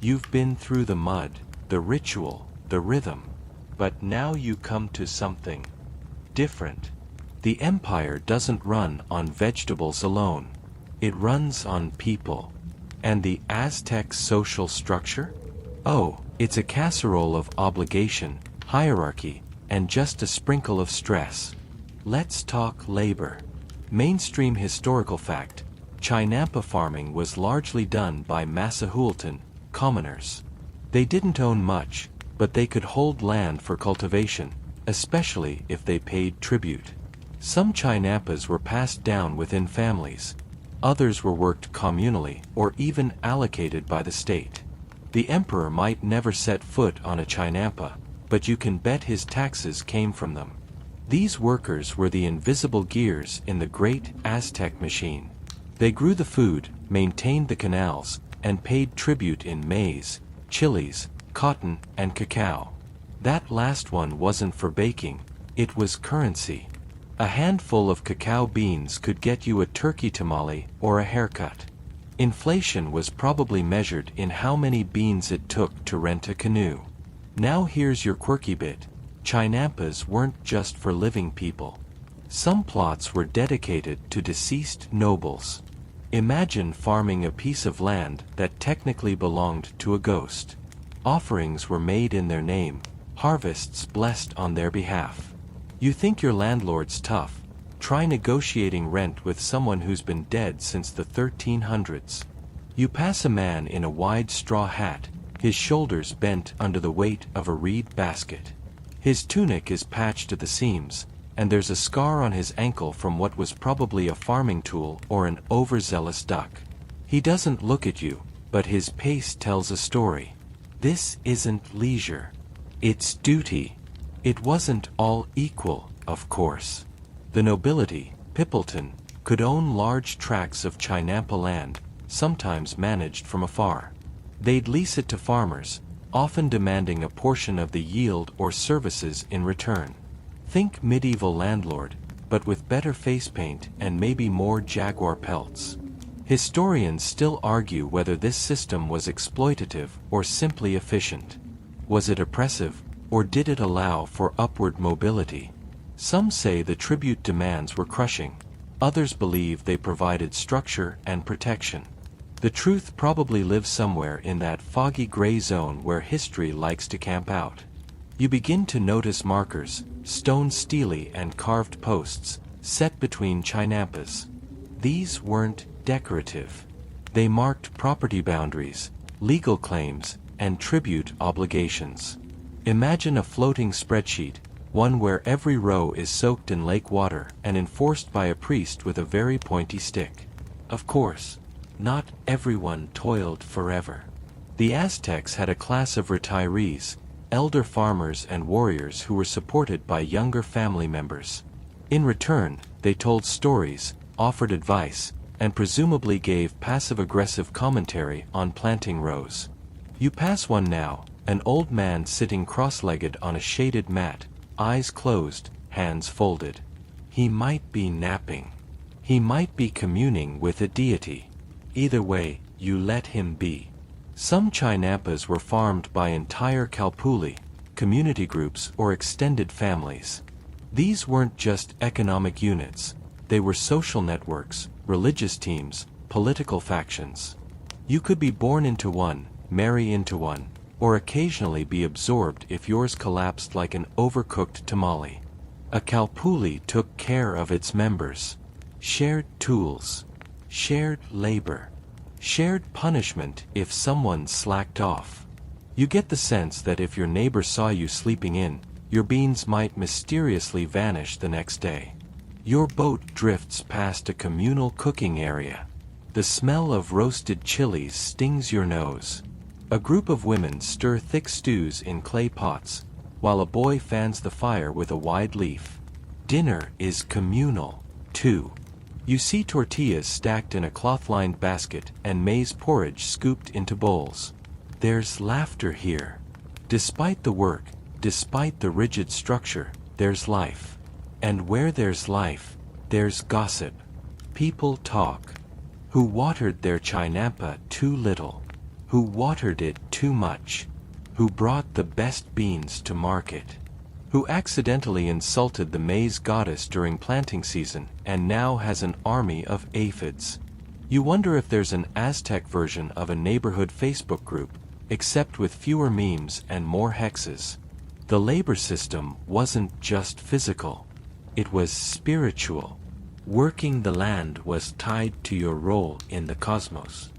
You've been through the mud, the ritual, the rhythm. But now you come to something different. The empire doesn't run on vegetables alone. It runs on people. And the Aztec social structure? Oh, it's a casserole of obligation, hierarchy, and just a sprinkle of stress. Let's talk labor. Mainstream historical fact: Chinampa farming was largely done by Massachusetts commoners. They didn't own much, but they could hold land for cultivation, especially if they paid tribute. Some Chinampas were passed down within families. Others were worked communally or even allocated by the state. The emperor might never set foot on a Chinampa, but you can bet his taxes came from them. These workers were the invisible gears in the great Aztec machine. They grew the food, maintained the canals, and paid tribute in maize, chilies, cotton, and cacao. That last one wasn't for baking, it was currency. A handful of cacao beans could get you a turkey tamale or a haircut. Inflation was probably measured in how many beans it took to rent a canoe. Now here's your quirky bit. Chinampas weren't just for living people. Some plots were dedicated to deceased nobles. Imagine farming a piece of land that technically belonged to a ghost. Offerings were made in their name, harvests blessed on their behalf. You think your landlord's tough? Try negotiating rent with someone who's been dead since the 1300s. You pass a man in a wide straw hat, his shoulders bent under the weight of a reed basket. His tunic is patched at the seams, and there's a scar on his ankle from what was probably a farming tool or an overzealous duck. He doesn't look at you, but his pace tells a story. This isn't leisure. It's duty. It wasn't all equal, of course. The nobility, Pippleton, could own large tracts of Chinampa land, sometimes managed from afar. They'd lease it to farmers, often demanding a portion of the yield or services in return. Think medieval landlord, but with better face paint and maybe more jaguar pelts. Historians still argue whether this system was exploitative or simply efficient. Was it oppressive, or did it allow for upward mobility? Some say the tribute demands were crushing. Others believe they provided structure and protection. The truth probably lives somewhere in that foggy gray zone where history likes to camp out. You begin to notice markers, stone stele and carved posts, set between Chinampas. These weren't decorative. They marked property boundaries, legal claims, and tribute obligations. Imagine a floating spreadsheet, one where every row is soaked in lake water and enforced by a priest with a very pointy stick. Of course, not everyone toiled forever. The Aztecs had a class of retirees, elder farmers and warriors who were supported by younger family members. In return, they told stories, offered advice, and presumably gave passive-aggressive commentary on planting rows. You pass one now, an old man sitting cross-legged on a shaded mat, eyes closed, hands folded. He might be napping. He might be communing with a deity. Either way, you let him be. Some Chinampas were farmed by entire Kalpuli, community groups or extended families. These weren't just economic units. They were social networks, religious teams, political factions. You could be born into one, marry into one, or occasionally be absorbed if yours collapsed like an overcooked tamale. A Kalpuli took care of its members. Shared tools. Shared labor. Shared punishment if someone slacked off. You get the sense that if your neighbor saw you sleeping in, your beans might mysteriously vanish the next day. Your boat drifts past a communal cooking area. The smell of roasted chilies stings your nose. A group of women stir thick stews in clay pots, while a boy fans the fire with a wide leaf. Dinner is communal, too. You see tortillas stacked in a cloth-lined basket and maize porridge scooped into bowls. There's laughter here. Despite the work, despite the rigid structure, there's life. And where there's life, there's gossip. People talk. Who watered their Chinampa too little? Who watered it too much? Who brought the best beans to market? who accidentally insulted the maize goddess during planting season and now has an army of aphids. You wonder if there's an Aztec version of a neighborhood Facebook group, except with fewer memes and more hexes. The labor system wasn't just physical. It was spiritual. Working the land was tied to your role in the cosmos.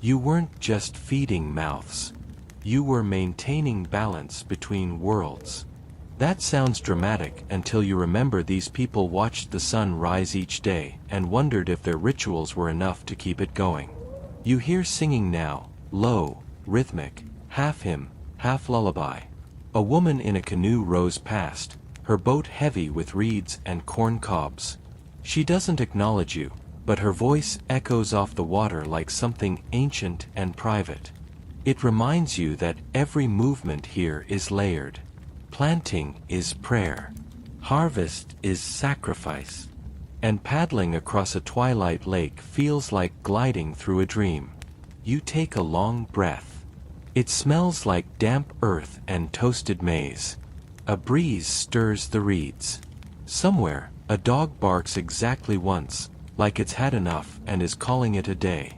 You weren't just feeding mouths. You were maintaining balance between worlds. That sounds dramatic until you remember these people watched the sun rise each day and wondered if their rituals were enough to keep it going. You hear singing now, low, rhythmic, half hymn, half lullaby. A woman in a canoe rows past, her boat heavy with reeds and corn cobs. She doesn't acknowledge you, but her voice echoes off the water like something ancient and private. It reminds you that every movement here is layered. Planting is prayer. Harvest is sacrifice. And paddling across a twilight lake feels like gliding through a dream. You take a long breath. It smells like damp earth and toasted maize. A breeze stirs the reeds. Somewhere, a dog barks exactly once, like it's had enough and is calling it a day.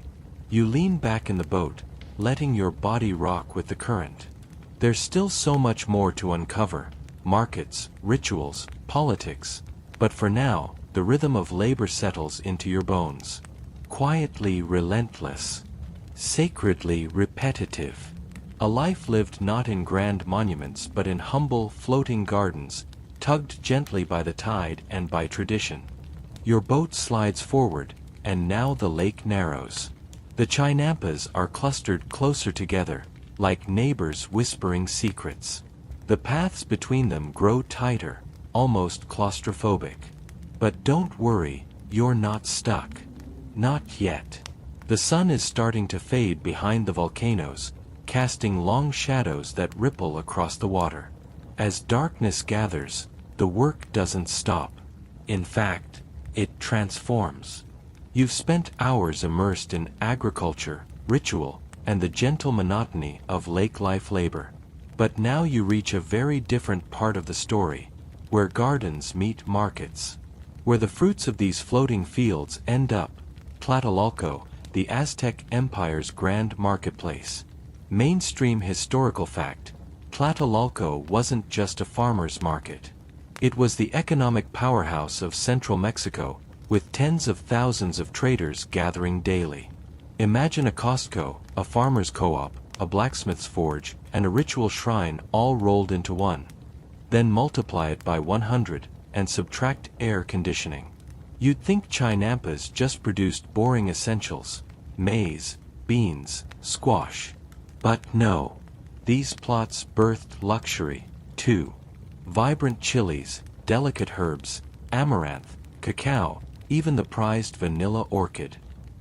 You lean back in the boat, letting your body rock with the current. There's still so much more to uncover: markets, rituals, politics. But for now, the rhythm of labor settles into your bones. Quietly relentless. Sacredly repetitive. A life lived not in grand monuments but in humble, floating gardens, tugged gently by the tide and by tradition. Your boat slides forward, and now the lake narrows. The chinampas are clustered closer together, like neighbors whispering secrets. The paths between them grow tighter, almost claustrophobic. But don't worry, you're not stuck. Not yet. The sun is starting to fade behind the volcanoes, casting long shadows that ripple across the water. As darkness gathers, the work doesn't stop. In fact, it transforms. You've spent hours immersed in agriculture, ritual, and the gentle monotony of lake life labor. But now you reach a very different part of the story, where gardens meet markets. Where the fruits of these floating fields end up: Tlatelolco, the Aztec Empire's grand marketplace. Mainstream historical fact: Tlatelolco wasn't just a farmer's market. It was the economic powerhouse of central Mexico, with tens of thousands of traders gathering daily. Imagine a Costco, a farmer's co-op, a blacksmith's forge, and a ritual shrine all rolled into one. Then multiply it by 100, and subtract air conditioning. You'd think chinampas just produced boring essentials: maize, beans, squash. But no. These plots birthed luxury, too. Vibrant chilies, delicate herbs, amaranth, cacao, even the prized vanilla orchid.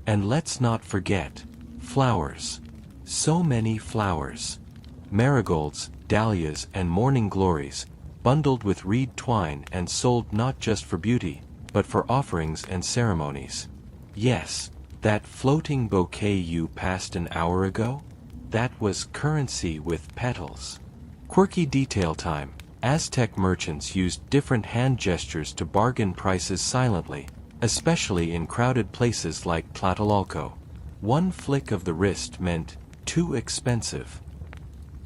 And let's not forget flowers. So many flowers. Marigolds, dahlias, and morning glories, bundled with reed twine and sold not just for beauty, but for offerings and ceremonies. Yes, that floating bouquet you passed an hour ago? That was currency with petals. Quirky detail time. Aztec merchants used different hand gestures to bargain prices silently, especially in crowded places like Tlatelolco. One flick of the wrist meant, "too expensive."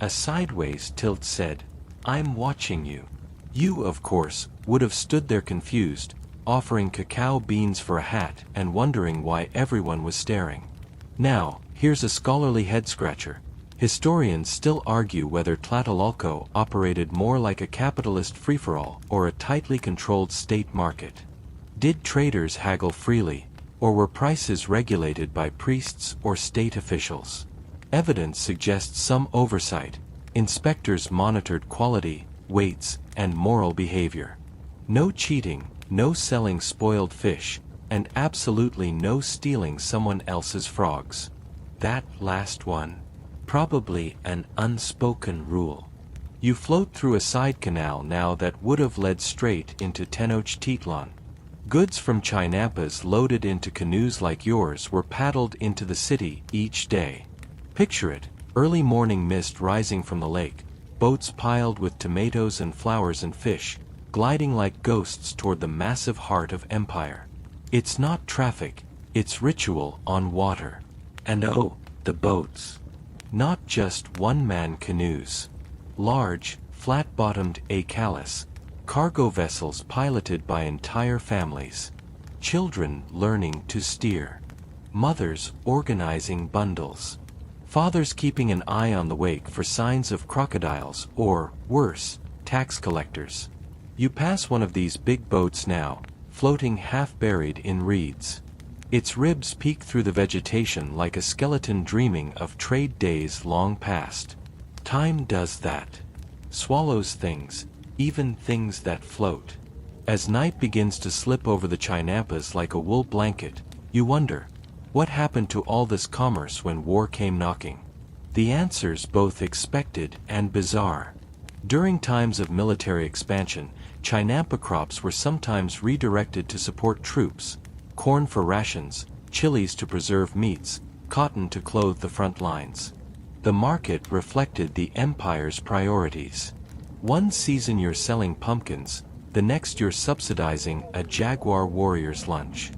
A sideways tilt said, "I'm watching you." You, of course, would have stood there confused, offering cacao beans for a hat and wondering why everyone was staring. Now, here's a scholarly head-scratcher. Historians still argue whether Tlatelolco operated more like a capitalist free-for-all or a tightly controlled state market. Did traders haggle freely, or were prices regulated by priests or state officials? Evidence suggests some oversight. Inspectors monitored quality, weights, and moral behavior. No cheating, no selling spoiled fish, and absolutely no stealing someone else's frogs. That last one. Probably an unspoken rule. You float through a side canal now that would have led straight into Tenochtitlan. Goods from chinampas loaded into canoes like yours were paddled into the city each day. Picture it: early morning mist rising from the lake, boats piled with tomatoes and flowers and fish, gliding like ghosts toward the massive heart of empire. It's not traffic, it's ritual on water. And oh, the boats. Not just one-man canoes. Large, flat-bottomed acalas, cargo vessels piloted by entire families. Children learning to steer. Mothers organizing bundles. Fathers keeping an eye on the wake for signs of crocodiles or, worse, tax collectors. You pass one of these big boats now, floating half-buried in reeds. Its ribs peek through the vegetation like a skeleton dreaming of trade days long past. Time does that. Swallows things, even things that float. As night begins to slip over the Chinampas like a wool blanket, you wonder, what happened to all this commerce when war came knocking? The answer's both expected and bizarre. During times of military expansion, Chinampa crops were sometimes redirected to support troops, corn for rations, chilies to preserve meats, cotton to clothe the front lines. The market reflected the empire's priorities. One season you're selling pumpkins, the next you're subsidizing a Jaguar warrior's lunch.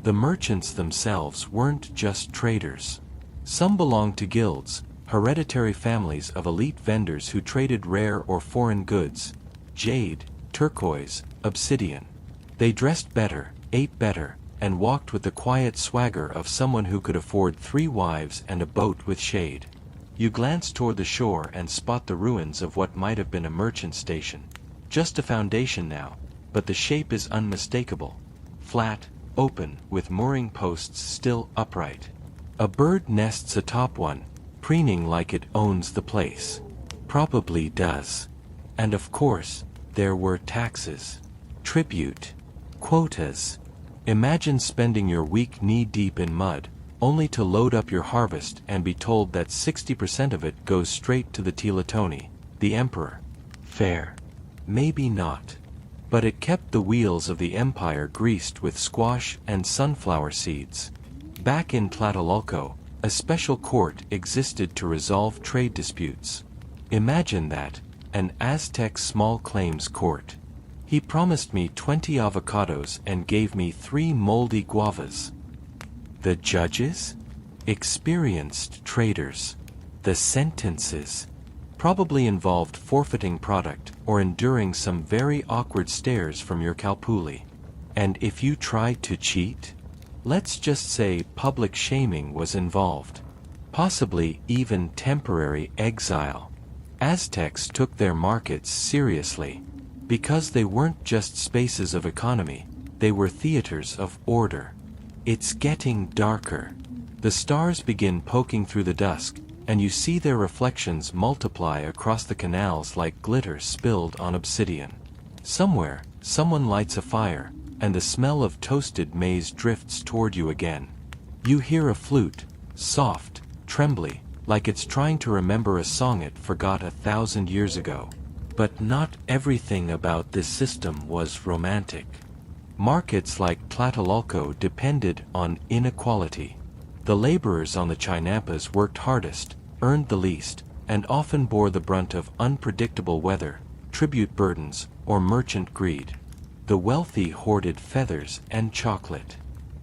The merchants themselves weren't just traders. Some belonged to guilds, hereditary families of elite vendors who traded rare or foreign goods, jade, turquoise, obsidian. They dressed better, ate better, and walked with the quiet swagger of someone who could afford 3 wives and a boat with shade. You glance toward the shore and spot the ruins of what might have been a merchant station. Just a foundation now, but the shape is unmistakable. Flat, open, with mooring posts still upright. A bird nests atop one, preening like it owns the place. Probably does. And of course, there were taxes. Tribute. Quotas. Imagine spending your week knee-deep in mud, only to load up your harvest and be told that 60% of it goes straight to the Teletoni, the emperor. Fair. Maybe not. But it kept the wheels of the empire greased with squash and sunflower seeds. Back in Tlatelolco, a special court existed to resolve trade disputes. Imagine that, an Aztec small claims court. He promised me 20 avocados and gave me 3 moldy guavas. The judges? Experienced traders. The sentences probably involved forfeiting product or enduring some very awkward stares from your kalpuli. And if you tried to cheat? Let's just say public shaming was involved. Possibly even temporary exile. Aztecs took their markets seriously. Because they weren't just spaces of economy, they were theaters of order. It's getting darker. The stars begin poking through the dusk, and you see their reflections multiply across the canals like glitter spilled on obsidian. Somewhere, someone lights a fire, and the smell of toasted maize drifts toward you again. You hear a flute, soft, trembly, like it's trying to remember a song it forgot 1,000 years ago. But not everything about this system was romantic. Markets like Tlatelolco depended on inequality. The laborers on the Chinampas worked hardest, earned the least, and often bore the brunt of unpredictable weather, tribute burdens, or merchant greed. The wealthy hoarded feathers and chocolate.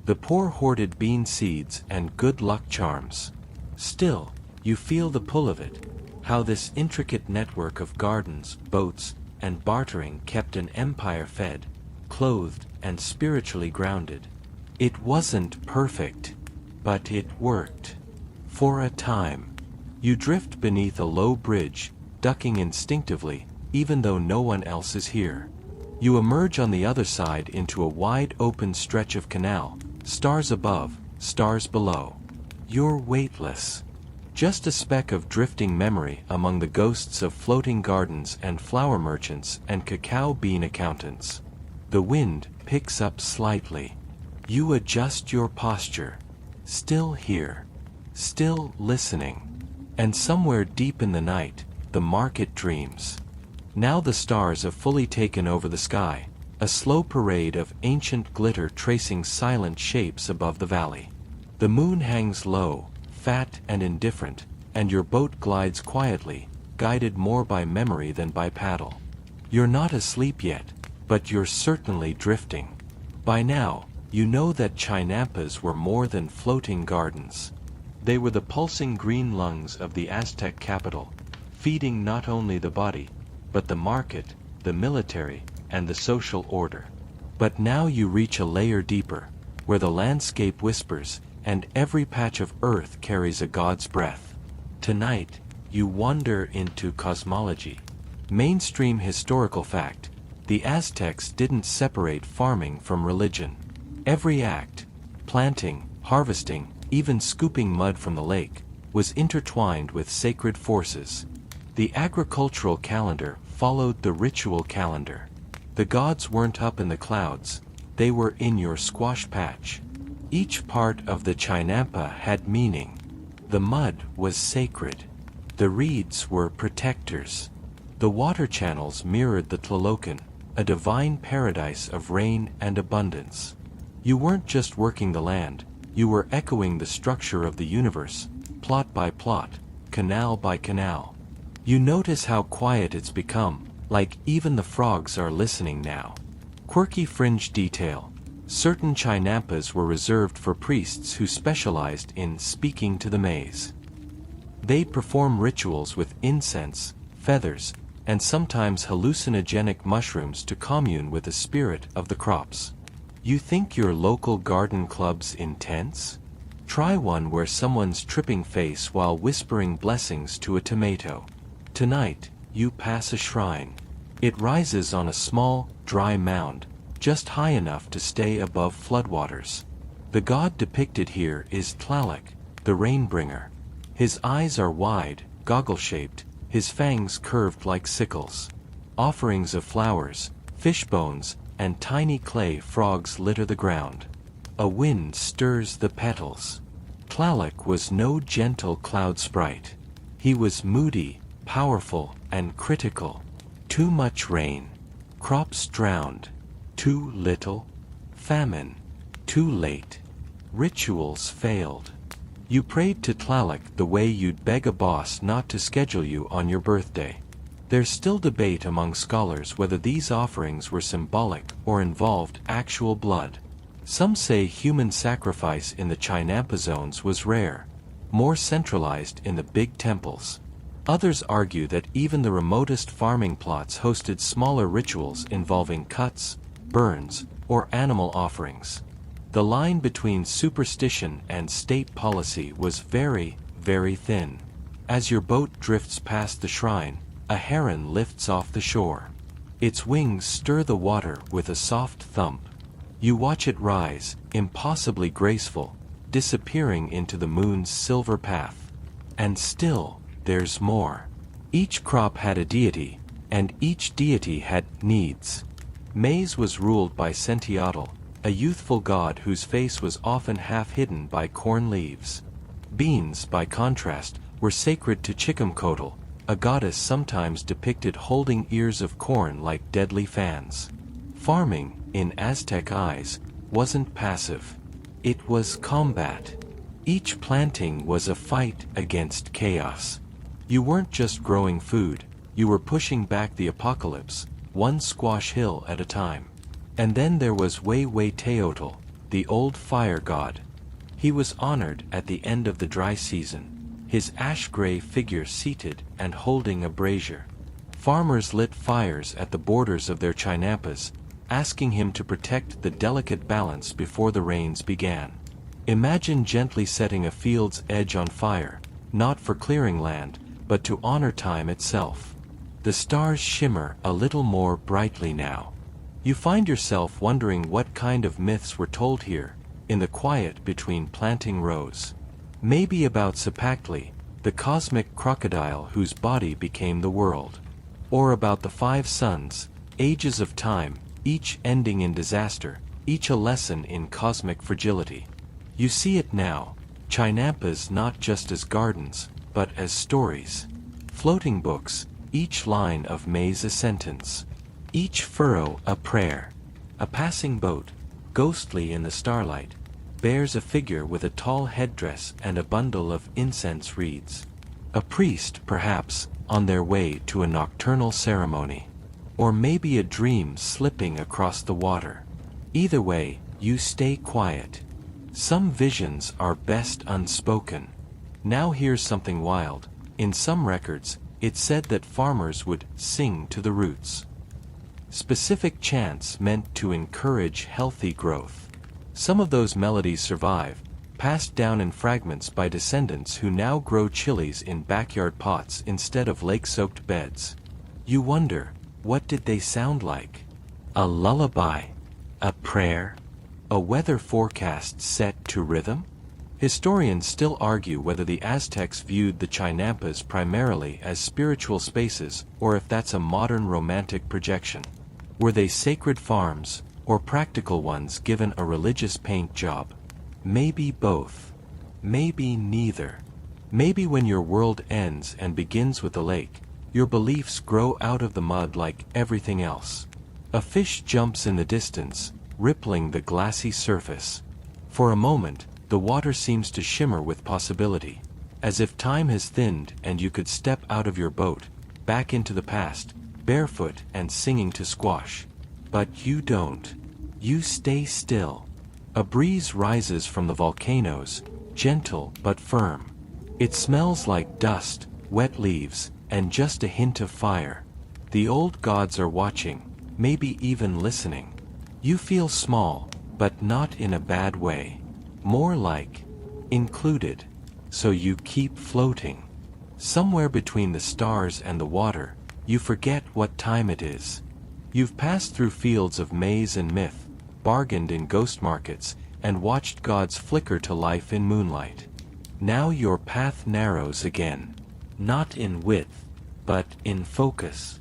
The poor hoarded bean seeds and good luck charms. Still, you feel the pull of it. How this intricate network of gardens, boats, and bartering kept an empire fed, clothed, and spiritually grounded. It wasn't perfect, but it worked. For a time. You drift beneath a low bridge, ducking instinctively, even though no one else is here. You emerge on the other side into a wide open stretch of canal, stars above, stars below. You're weightless. Just a speck of drifting memory among the ghosts of floating gardens and flower merchants and cacao bean accountants. The wind picks up slightly. You adjust your posture. Still here. Still listening. And somewhere deep in the night, the market dreams. Now the stars have fully taken over the sky, a slow parade of ancient glitter tracing silent shapes above the valley. The moon hangs low, fat and indifferent, and your boat glides quietly, guided more by memory than by paddle. You're not asleep yet, but you're certainly drifting. By now, you know that chinampas were more than floating gardens. They were the pulsing green lungs of the Aztec capital, feeding not only the body, but the market, the military, and the social order. But now you reach a layer deeper, where the landscape whispers, and every patch of earth carries a god's breath. Tonight, you wander into cosmology. Mainstream historical fact: the Aztecs didn't separate farming from religion. Every act, planting, harvesting, even scooping mud from the lake, was intertwined with sacred forces. The agricultural calendar followed the ritual calendar. The gods weren't up in the clouds, they were in your squash patch. Each part of the chinampa had meaning. The mud was sacred. The reeds were protectors. The water channels mirrored the Tlalocan, a divine paradise of rain and abundance. You weren't just working the land, you were echoing the structure of the universe, plot by plot, canal by canal. You notice how quiet it's become, like even the frogs are listening now. Quirky fringe detail. Certain chinampas were reserved for priests who specialized in speaking to the maize. They perform rituals with incense, feathers, and sometimes hallucinogenic mushrooms to commune with the spirit of the crops. You think your local garden club's intense? Try one where someone's tripping face while whispering blessings to a tomato. Tonight, you pass a shrine. It rises on a small, dry mound, just high enough to stay above floodwaters. The god depicted here is Tlaloc, the rainbringer. His eyes are wide, goggle-shaped, his fangs curved like sickles. Offerings of flowers, fish bones, and tiny clay frogs litter the ground. A wind stirs the petals. Tlaloc was no gentle cloud sprite. He was moody, powerful, and critical. Too much rain. Crops drowned. Too little. Famine. Too late. Rituals failed. You prayed to Tlaloc the way you'd beg a boss not to schedule you on your birthday. There's still debate among scholars whether these offerings were symbolic or involved actual blood. Some say human sacrifice in the chinampa zones was rare, more centralized in the big temples. Others argue that even the remotest farming plots hosted smaller rituals involving cuts, burns, or animal offerings. The line between superstition and state policy was very, very thin. As your boat drifts past the shrine, a heron lifts off the shore. Its wings stir the water with a soft thump. You watch it rise, impossibly graceful, disappearing into the moon's silver path. And still, there's more. Each crop had a deity, and each deity had needs. Maize was ruled by Sentiatl, a youthful god whose face was often half hidden by corn leaves. Beans, by contrast, were sacred to Chicamcotl, a goddess sometimes depicted holding ears of corn like deadly fans. Farming, in Aztec eyes, wasn't passive. It was combat. Each planting was a fight against chaos. You weren't just growing food, you were pushing back the apocalypse, one squash hill at a time. And then there was Teotl, the old fire god. He was honored at the end of the dry season, his ash-gray figure seated and holding a brazier. Farmers lit fires at the borders of their chinampas, asking him to protect the delicate balance before the rains began. Imagine gently setting a field's edge on fire, not for clearing land, but to honor time itself. The stars shimmer a little more brightly now. You find yourself wondering what kind of myths were told here, in the quiet between planting rows. Maybe about Cipactli, the cosmic crocodile whose body became the world. Or about the 5 suns, ages of time, each ending in disaster, each a lesson in cosmic fragility. You see it now, chinampas not just as gardens, but as stories. Floating books, each line of maize a sentence. Each furrow a prayer. A passing boat, ghostly in the starlight, bears a figure with a tall headdress and a bundle of incense reeds. A priest, perhaps, on their way to a nocturnal ceremony. Or maybe a dream slipping across the water. Either way, you stay quiet. Some visions are best unspoken. Now here's something wild. In some records, it said that farmers would sing to the roots. Specific chants meant to encourage healthy growth. Some of those melodies survive, passed down in fragments by descendants who now grow chilies in backyard pots instead of lake-soaked beds. You wonder, what did they sound like? A lullaby? A prayer? A weather forecast set to rhythm? Historians still argue whether the Aztecs viewed the chinampas primarily as spiritual spaces or if that's a modern romantic projection. Were they sacred farms, or practical ones given a religious paint job? Maybe both. Maybe neither. Maybe when your world ends and begins with a lake, your beliefs grow out of the mud like everything else. A fish jumps in the distance, rippling the glassy surface. For a moment, the water seems to shimmer with possibility, as if time has thinned and you could step out of your boat, back into the past, barefoot and singing to squash. But you don't. You stay still. A breeze rises from the volcanoes, gentle but firm. It smells like dust, wet leaves, and just a hint of fire. The old gods are watching, maybe even listening. You feel small, but not in a bad way. More like included. So you keep floating. Somewhere between the stars and the water, you forget what time it is. You've passed through fields of maize and myth, bargained in ghost markets, and watched gods flicker to life in moonlight. Now your path narrows again. Not in width, but in focus.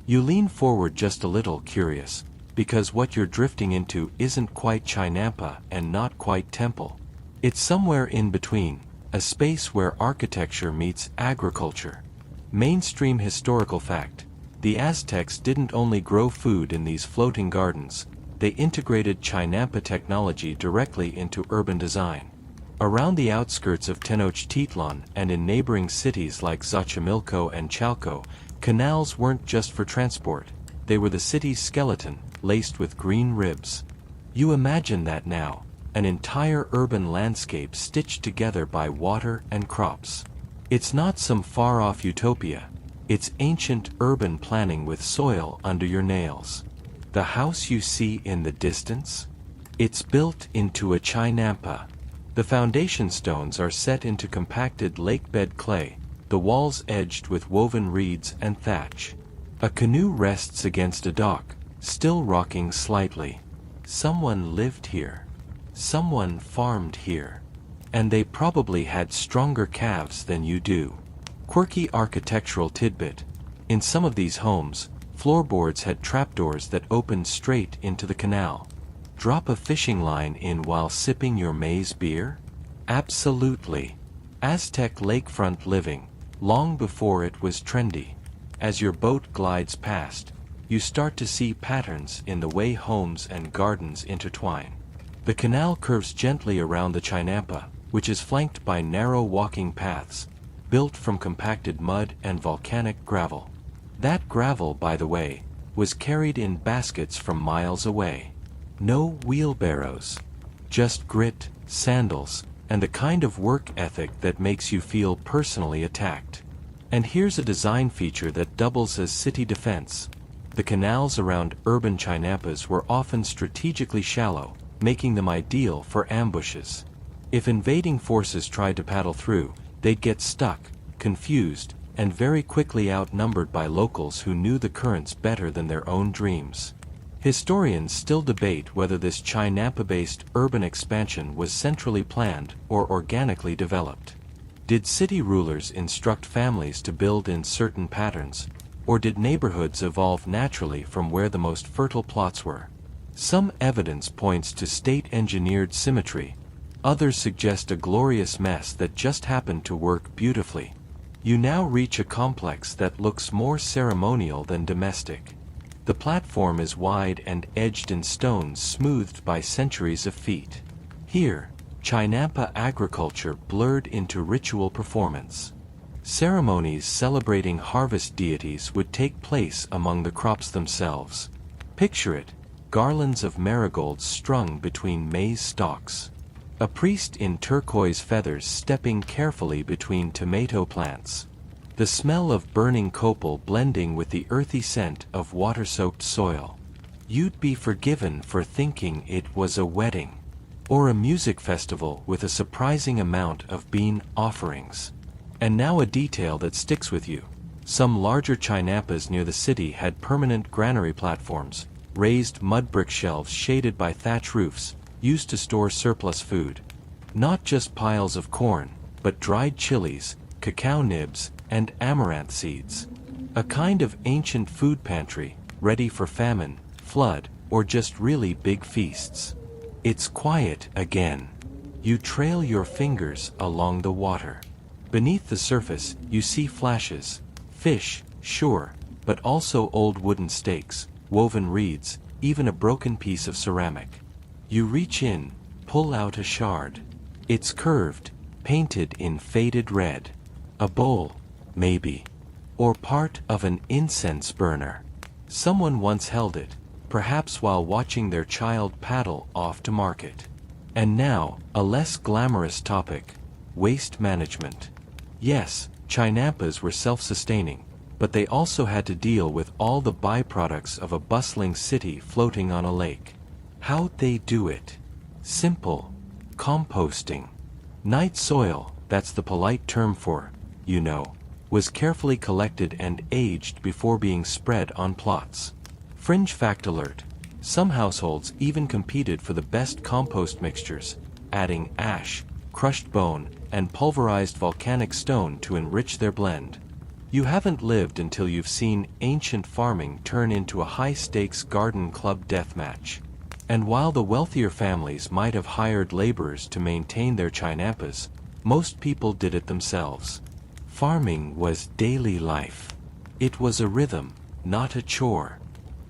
You lean forward just a little, curious, because what you're drifting into isn't quite Chinampa and not quite temple. It's somewhere in between, a space where architecture meets agriculture. Mainstream historical fact: the Aztecs didn't only grow food in these floating gardens, they integrated Chinampa technology directly into urban design. Around the outskirts of Tenochtitlan and in neighboring cities like Xochimilco and Chalco, canals weren't just for transport, they were the city's skeleton, laced with green ribs. You imagine that now, an entire urban landscape stitched together by water and crops. It's not some far-off utopia, it's ancient urban planning with soil under your nails. The house you see in the distance? It's built into a Chinampa. The foundation stones are set into compacted lakebed clay, the walls edged with woven reeds and thatch. A canoe rests against a dock, still rocking slightly. Someone lived here. Someone farmed here. And they probably had stronger calves than you do. Quirky architectural tidbit: in some of these homes, floorboards had trapdoors that opened straight into the canal. Drop a fishing line in while sipping your maize beer? Absolutely. Aztec lakefront living, long before it was trendy. As your boat glides past, you start to see patterns in the way homes and gardens intertwine. The canal curves gently around the Chinampa, which is flanked by narrow walking paths, built from compacted mud and volcanic gravel. That gravel, by the way, was carried in baskets from miles away. No wheelbarrows. Just grit, sandals, and the kind of work ethic that makes you feel personally attacked. And here's a design feature that doubles as city defense. The canals around urban Chinampas were often strategically shallow, making them ideal for ambushes. If invading forces tried to paddle through, they'd get stuck, confused, and very quickly outnumbered by locals who knew the currents better than their own dreams. Historians still debate whether this Chinampa-based urban expansion was centrally planned or organically developed. Did city rulers instruct families to build in certain patterns, or did neighborhoods evolve naturally from where the most fertile plots were? Some evidence points to state-engineered symmetry, others suggest a glorious mess that just happened to work beautifully. You now reach a complex that looks more ceremonial than domestic. The platform is wide and edged in stones smoothed by centuries of feet. Here, Chinampa agriculture blurred into ritual performance. Ceremonies celebrating harvest deities would take place among the crops themselves. Picture it, garlands of marigolds strung between maize stalks. A priest in turquoise feathers stepping carefully between tomato plants. The smell of burning copal blending with the earthy scent of water-soaked soil. You'd be forgiven for thinking it was a wedding. Or a music festival with a surprising amount of bean offerings. And now a detail that sticks with you. Some larger chinampas near the city had permanent granary platforms, raised mud brick shelves shaded by thatch roofs, used to store surplus food. Not just piles of corn, but dried chilies, cacao nibs, and amaranth seeds. A kind of ancient food pantry, ready for famine, flood, or just really big feasts. It's quiet again. You trail your fingers along the water. Beneath the surface, you see flashes. Fish, sure, but also old wooden stakes, woven reeds, even a broken piece of ceramic. You reach in, pull out a shard. It's curved, painted in faded red. A bowl, maybe. Or part of an incense burner. Someone once held it, perhaps while watching their child paddle off to market. And now, a less glamorous topic: waste management. Yes, chinampas were self-sustaining, but they also had to deal with all the byproducts of a bustling city floating on a lake. How'd they do it? Simple. Composting. Night soil, that's the polite term for, was carefully collected and aged before being spread on plots. Fringe fact alert: some households even competed for the best compost mixtures, adding ash, crushed bone, and pulverized volcanic stone to enrich their blend. You haven't lived until you've seen ancient farming turn into a high-stakes garden club deathmatch. And while the wealthier families might have hired laborers to maintain their chinampas, most people did it themselves. Farming was daily life. It was a rhythm, not a chore.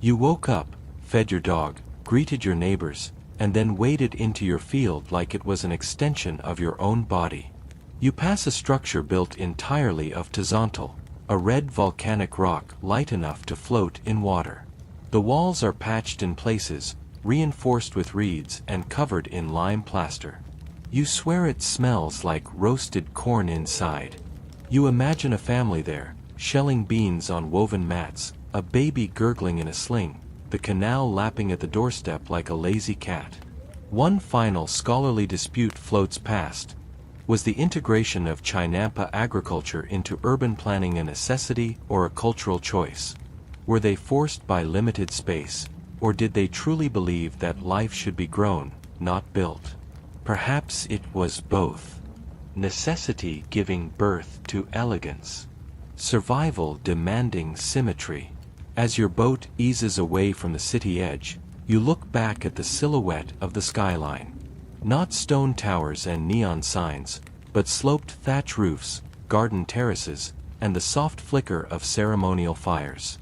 You woke up, fed your dog, greeted your neighbors, and then waded into your field like it was an extension of your own body. You pass a structure built entirely of tazontal, a red volcanic rock light enough to float in water. The walls are patched in places, reinforced with reeds and covered in lime plaster. You swear it smells like roasted corn inside. You imagine a family there, shelling beans on woven mats, a baby gurgling in a sling, the canal lapping at the doorstep like a lazy cat. One final scholarly dispute floats past. Was the integration of chinampa agriculture into urban planning a necessity or a cultural choice? Were they forced by limited space, or did they truly believe that life should be grown, not built? Perhaps it was both. Necessity giving birth to elegance. Survival demanding symmetry. As your boat eases away from the city edge, you look back at the silhouette of the skyline. Not stone towers and neon signs, but sloped thatch roofs, garden terraces, and the soft flicker of ceremonial fires.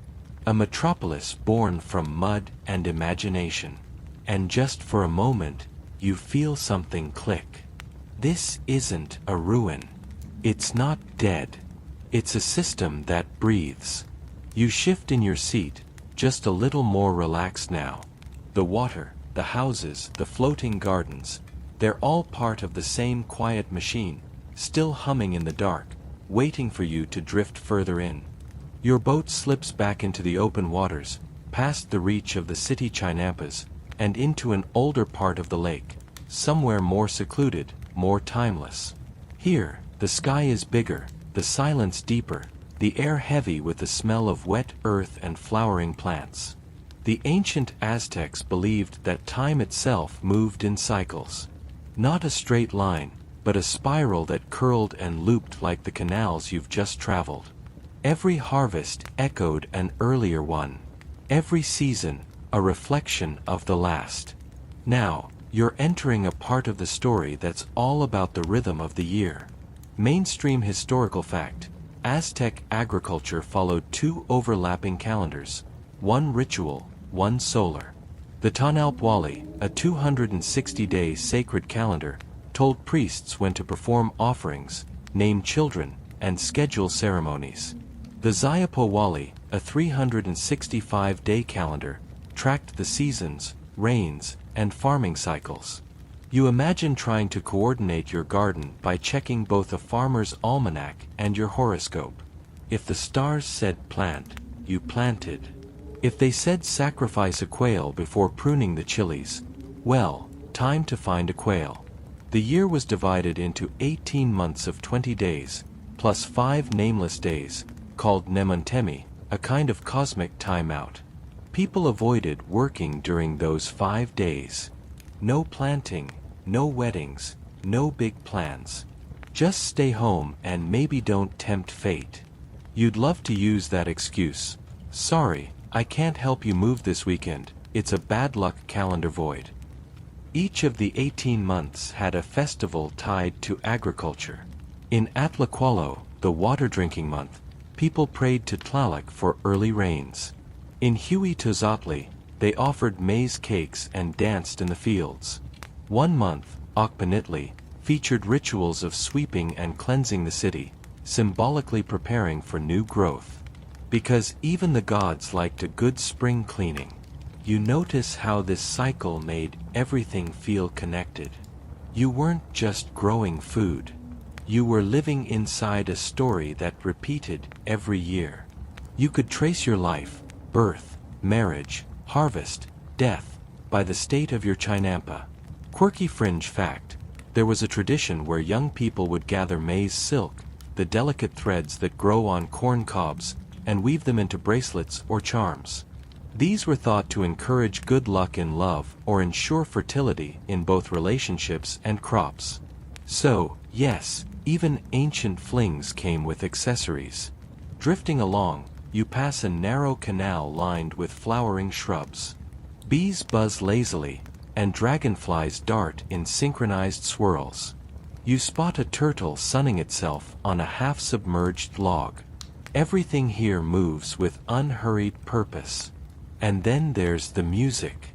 A metropolis born from mud and imagination. And just for a moment, you feel something click. This isn't a ruin. It's not dead. It's a system that breathes. You shift in your seat, just a little more relaxed now. The water, the houses, the floating gardens, they're all part of the same quiet machine, still humming in the dark, waiting for you to drift further in. Your boat slips back into the open waters, past the reach of the city chinampas, and into an older part of the lake, somewhere more secluded, more timeless. Here, the sky is bigger, the silence deeper, the air heavy with the smell of wet earth and flowering plants. The ancient Aztecs believed that time itself moved in cycles. Not a straight line, but a spiral that curled and looped like the canals you've just traveled. Every harvest echoed an earlier one. Every season, a reflection of the last. Now, you're entering a part of the story that's all about the rhythm of the year. Mainstream historical fact: Aztec agriculture followed two overlapping calendars, one ritual, one solar. The Tanalpwali, a 260-day sacred calendar, told priests when to perform offerings, name children, and schedule ceremonies. The Zayapowali, a 365-day calendar, tracked the seasons, rains, and farming cycles. You imagine trying to coordinate your garden by checking both a farmer's almanac and your horoscope. If the stars said plant, you planted. If they said sacrifice a quail before pruning the chilies, well, time to find a quail. The year was divided into 18 months of 20 days, plus 5 nameless days, called Nemontemi, a kind of cosmic timeout. People avoided working during those 5 days. No planting, no weddings, no big plans. Just stay home and maybe don't tempt fate. You'd love to use that excuse. Sorry, I can't help you move this weekend, it's a bad luck calendar void. Each of the 18 months had a festival tied to agriculture. In Atlaqualo, the water-drinking month, people prayed to Tlaloc for early rains. In Huituzatli, they offered maize cakes and danced in the fields. One month, Okpanitli, featured rituals of sweeping and cleansing the city, symbolically preparing for new growth. Because even the gods liked a good spring cleaning. You notice how this cycle made everything feel connected. You weren't just growing food. You were living inside a story that repeated every year. You could trace your life, birth, marriage, harvest, death, by the state of your chinampa. Quirky fringe fact: there was a tradition where young people would gather maize silk, the delicate threads that grow on corn cobs, and weave them into bracelets or charms. These were thought to encourage good luck in love or ensure fertility in both relationships and crops. So, yes, even ancient flings came with accessories. Drifting along, you pass a narrow canal lined with flowering shrubs. Bees buzz lazily, and dragonflies dart in synchronized swirls. You spot a turtle sunning itself on a half-submerged log. Everything here moves with unhurried purpose. And then there's the music.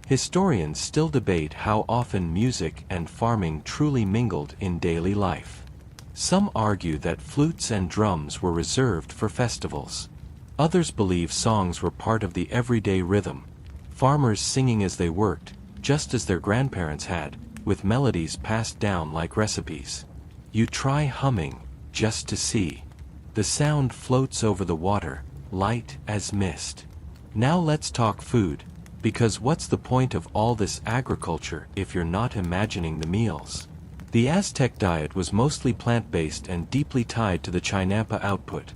Historians still debate how often music and farming truly mingled in daily life. Some argue that flutes and drums were reserved for festivals. Others believe songs were part of the everyday rhythm, farmers singing as they worked, just as their grandparents had, with melodies passed down like recipes. You try humming, just to see. The sound floats over the water, light as mist. Now let's talk food, because what's the point of all this agriculture if you're not imagining the meals? The Aztec diet was mostly plant-based and deeply tied to the chinampa output.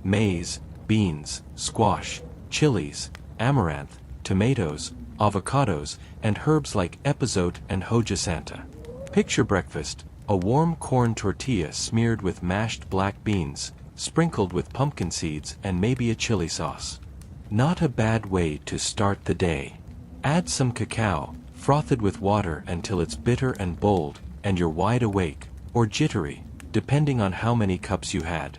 Maize, beans, squash, chilies, amaranth, tomatoes, avocados, and herbs like epazote and hoja santa. Picture breakfast: a warm corn tortilla smeared with mashed black beans, sprinkled with pumpkin seeds and maybe a chili sauce. Not a bad way to start the day. Add some cacao, froth it with water until it's bitter and bold, and you're wide awake, or jittery, depending on how many cups you had.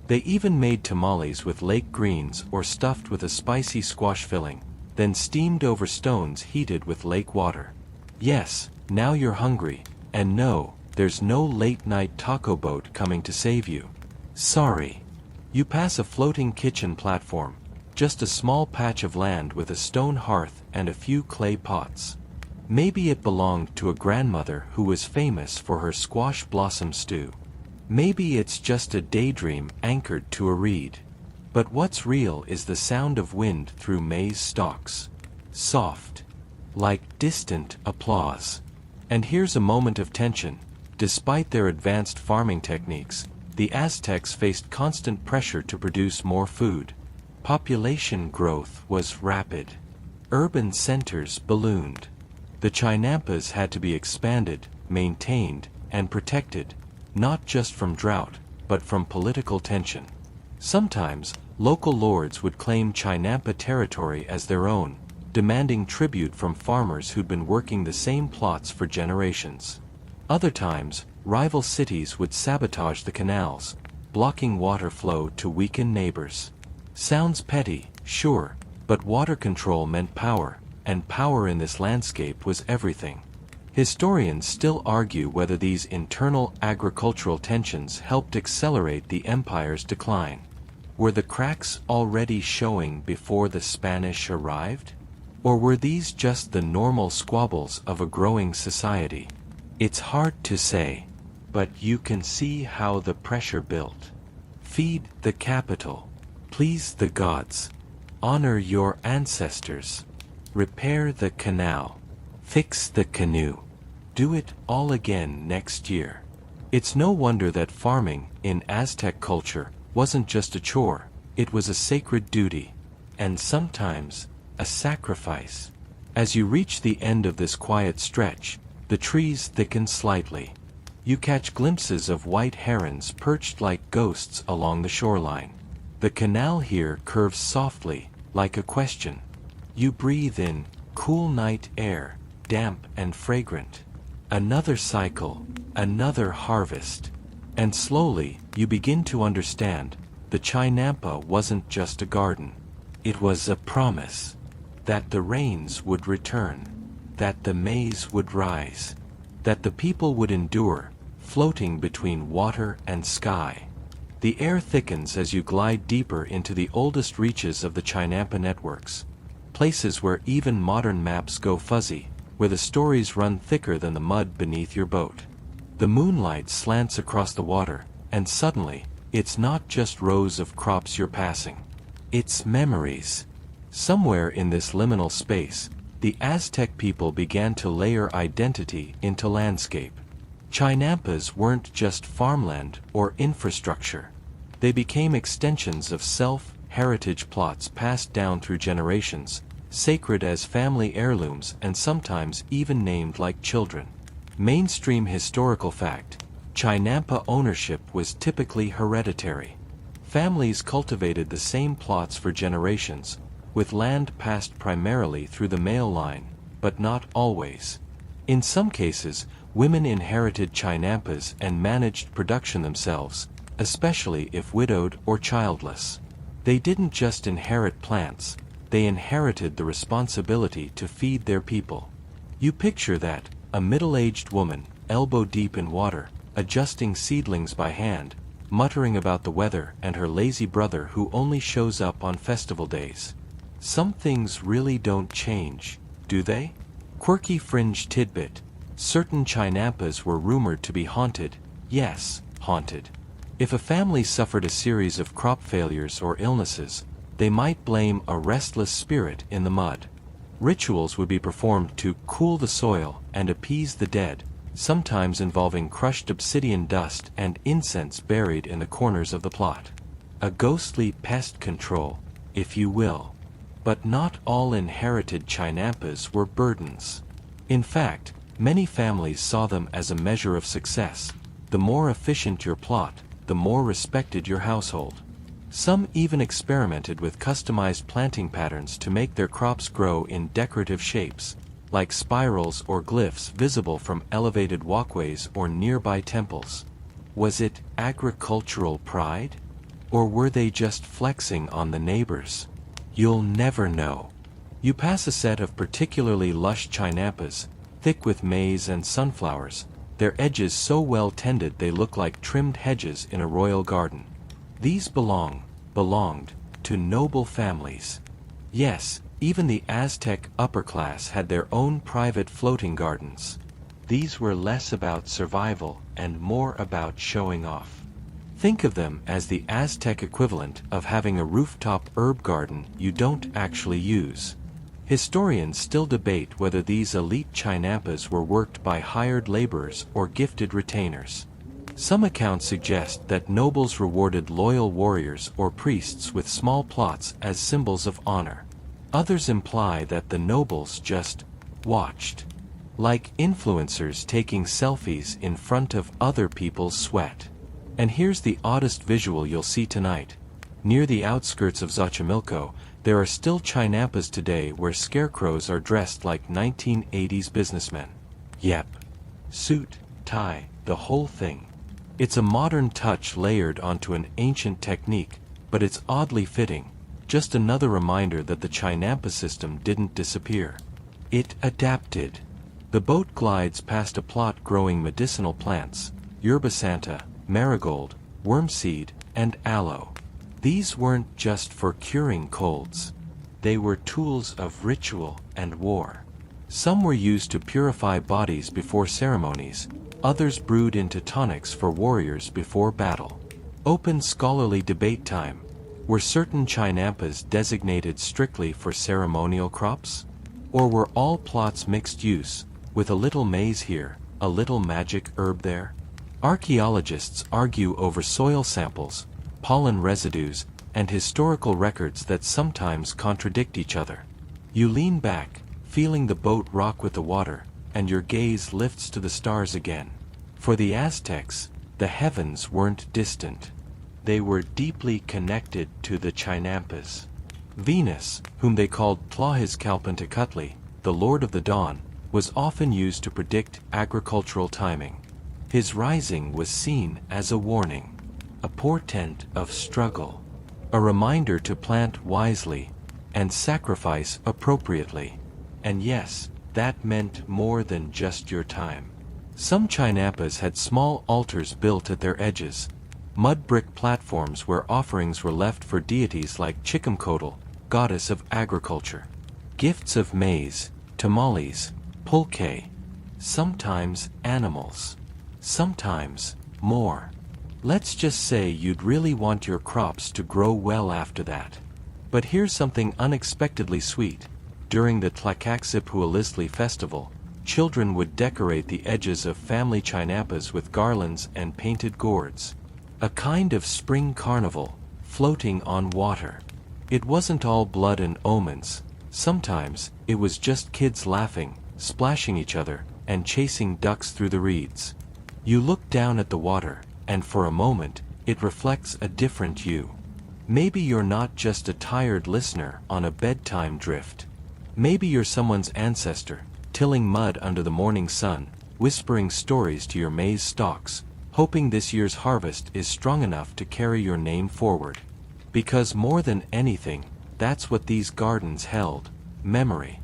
They even made tamales with lake greens or stuffed with a spicy squash filling, then steamed over stones heated with lake water. Yes, now you're hungry, and no, there's no late-night taco boat coming to save you. Sorry. You pass a floating kitchen platform, just a small patch of land with a stone hearth and a few clay pots. Maybe it belonged to a grandmother who was famous for her squash blossom stew. Maybe it's just a daydream anchored to a reed. But what's real is the sound of wind through maize stalks. Soft. Like distant applause. And here's a moment of tension. Despite their advanced farming techniques, the Aztecs faced constant pressure to produce more food. Population growth was rapid. Urban centers ballooned. The chinampas had to be expanded, maintained, and protected, not just from drought, but from political tension. Sometimes, local lords would claim chinampa territory as their own, demanding tribute from farmers who'd been working the same plots for generations. Other times, rival cities would sabotage the canals, blocking water flow to weaken neighbors. Sounds petty, sure, but water control meant power, and power in this landscape was everything. Historians still argue whether these internal agricultural tensions helped accelerate the empire's decline. Were the cracks already showing before the Spanish arrived? Or were these just the normal squabbles of a growing society? It's hard to say, but you can see how the pressure built. Feed the capital. Please the gods. Honor your ancestors. Repair the canal. Fix the canoe. Do it all again next year. It's no wonder that farming, in Aztec culture, wasn't just a chore, it was a sacred duty. And sometimes, a sacrifice. As you reach the end of this quiet stretch, the trees thicken slightly. You catch glimpses of white herons perched like ghosts along the shoreline. The canal here curves softly, like a question. You breathe in cool night air, damp and fragrant. Another cycle, another harvest. And slowly, you begin to understand, the Chinampa wasn't just a garden. It was a promise. That the rains would return. That the maize would rise. That the people would endure, floating between water and sky. The air thickens as you glide deeper into the oldest reaches of the Chinampa networks. Places where even modern maps go fuzzy, where the stories run thicker than the mud beneath your boat. The moonlight slants across the water, and suddenly, it's not just rows of crops you're passing. It's memories. Somewhere in this liminal space, the Aztec people began to layer identity into landscape. Chinampas weren't just farmland or infrastructure. They became extensions of self, heritage plots passed down through generations, sacred as family heirlooms and sometimes even named like children. Mainstream historical fact: Chinampa ownership was typically hereditary. Families cultivated the same plots for generations, with land passed primarily through the male line, but not always. In some cases, women inherited Chinampas and managed production themselves, especially if widowed or childless. They didn't just inherit plants, they inherited the responsibility to feed their people. You picture that, a middle-aged woman, elbow-deep in water, adjusting seedlings by hand, muttering about the weather and her lazy brother who only shows up on festival days. Some things really don't change, do they? Quirky fringe tidbit: certain Chinampas were rumored to be haunted, yes, haunted. If a family suffered a series of crop failures or illnesses, they might blame a restless spirit in the mud. Rituals would be performed to cool the soil and appease the dead, sometimes involving crushed obsidian dust and incense buried in the corners of the plot. A ghostly pest control, if you will. But not all inherited Chinampas were burdens. In fact, many families saw them as a measure of success. The more efficient your plot, the more respected your household. Some even experimented with customized planting patterns to make their crops grow in decorative shapes, like spirals or glyphs visible from elevated walkways or nearby temples. Was it agricultural pride? Or were they just flexing on the neighbors? You'll never know. You pass a set of particularly lush Chinampas, thick with maize and sunflowers, their edges so well tended they look like trimmed hedges in a royal garden. These belonged to noble families. Yes, even the Aztec upper class had their own private floating gardens. These were less about survival and more about showing off. Think of them as the Aztec equivalent of having a rooftop herb garden you don't actually use. Historians still debate whether these elite Chinampas were worked by hired laborers or gifted retainers. Some accounts suggest that nobles rewarded loyal warriors or priests with small plots as symbols of honor. Others imply that the nobles just watched, like influencers taking selfies in front of other people's sweat. And here's the oddest visual you'll see tonight. Near the outskirts of Xochimilco, there are still Chinampas today where scarecrows are dressed like 1980s businessmen. Yep. Suit, tie, the whole thing. It's a modern touch layered onto an ancient technique, but it's oddly fitting. Just another reminder that the Chinampa system didn't disappear. It adapted. The boat glides past a plot growing medicinal plants, yerba santa, marigold, wormseed, and aloe. These weren't just for curing colds. They were tools of ritual and war. Some were used to purify bodies before ceremonies, others brewed into tonics for warriors before battle. Open scholarly debate time. Were certain chinampas designated strictly for ceremonial crops? Or were all plots mixed use, with a little maize here, a little magic herb there? Archaeologists argue over soil samples, pollen residues, and historical records that sometimes contradict each other. You lean back, feeling the boat rock with the water, and your gaze lifts to the stars again. For the Aztecs, the heavens weren't distant. They were deeply connected to the chinampas. Venus, whom they called Tlahuizcalpantecutli, the Lord of the Dawn, was often used to predict agricultural timing. His rising was seen as a warning, a portent of struggle, a reminder to plant wisely and sacrifice appropriately. And yes, that meant more than just your time. Some chinampas had small altars built at their edges, mud brick platforms where offerings were left for deities like Chicamcotl, goddess of agriculture. Gifts of maize, tamales, pulque, sometimes animals, sometimes more. Let's just say you'd really want your crops to grow well after that. But here's something unexpectedly sweet. During the Tlacaxiphualisli festival, children would decorate the edges of family chinampas with garlands and painted gourds. A kind of spring carnival, floating on water. It wasn't all blood and omens. Sometimes, it was just kids laughing, splashing each other, and chasing ducks through the reeds. You look down at the water, and for a moment, it reflects a different you. Maybe you're not just a tired listener on a bedtime drift. Maybe you're someone's ancestor, tilling mud under the morning sun, whispering stories to your maize stalks, hoping this year's harvest is strong enough to carry your name forward. Because more than anything, that's what these gardens held: memory.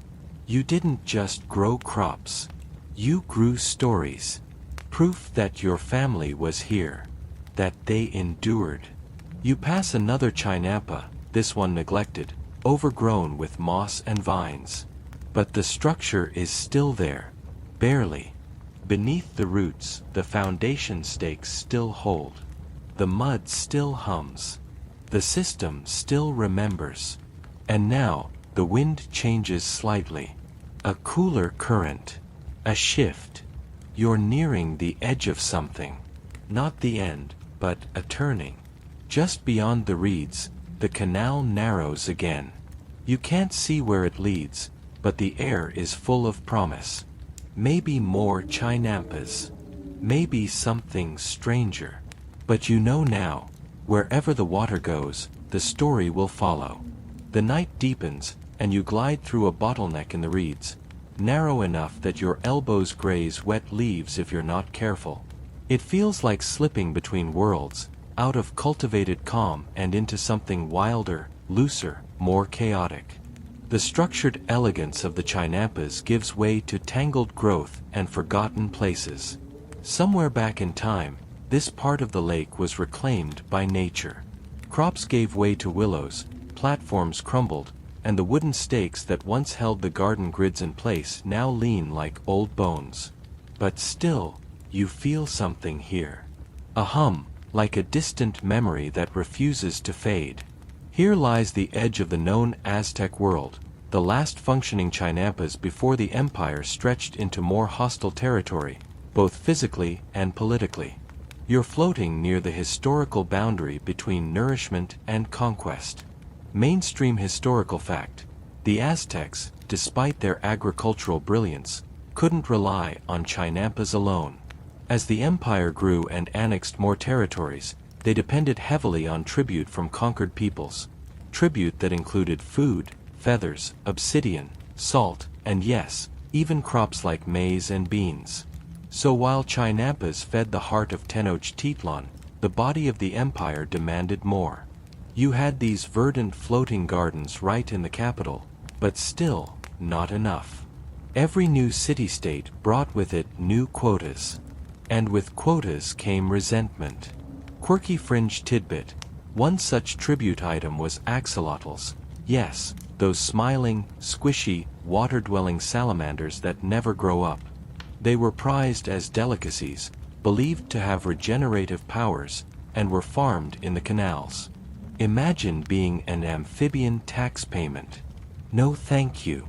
You didn't just grow crops. You grew stories. Proof that your family was here. That they endured. You pass another chinampa, this one neglected, overgrown with moss and vines. But the structure is still there. Barely. Beneath the roots, the foundation stakes still hold. The mud still hums. The system still remembers. And now, the wind changes slightly. A cooler current. A shift. You're nearing the edge of something. Not the end, but a turning. Just beyond the reeds, the canal narrows again. You can't see where it leads, but the air is full of promise. Maybe more chinampas. Maybe something stranger. But you know now, wherever the water goes, the story will follow. The night deepens, and you glide through a bottleneck in the reeds, narrow enough that your elbows graze wet leaves if you're not careful. It feels like slipping between worlds, out of cultivated calm and into something wilder, looser, more chaotic. The structured elegance of the chinampas gives way to tangled growth and forgotten places. Somewhere back in time, this part of the lake was reclaimed by nature. Crops gave way to willows, platforms crumbled, and the wooden stakes that once held the garden grids in place now lean like old bones. But still, you feel something here. A hum, like a distant memory that refuses to fade. Here lies the edge of the known Aztec world, the last functioning chinampas before the empire stretched into more hostile territory, both physically and politically. You're floating near the historical boundary between nourishment and conquest. Mainstream historical fact: the Aztecs, despite their agricultural brilliance, couldn't rely on chinampas alone. As the empire grew and annexed more territories, they depended heavily on tribute from conquered peoples. Tribute that included food, feathers, obsidian, salt, and yes, even crops like maize and beans. So while chinampas fed the heart of Tenochtitlan, the body of the empire demanded more. You had these verdant floating gardens right in the capital, but still, not enough. Every new city-state brought with it new quotas. And with quotas came resentment. Quirky fringe tidbit. One such tribute item was axolotls. Yes, those smiling, squishy, water-dwelling salamanders that never grow up. They were prized as delicacies, believed to have regenerative powers, and were farmed in the canals. Imagine being an amphibian tax payment. No thank you.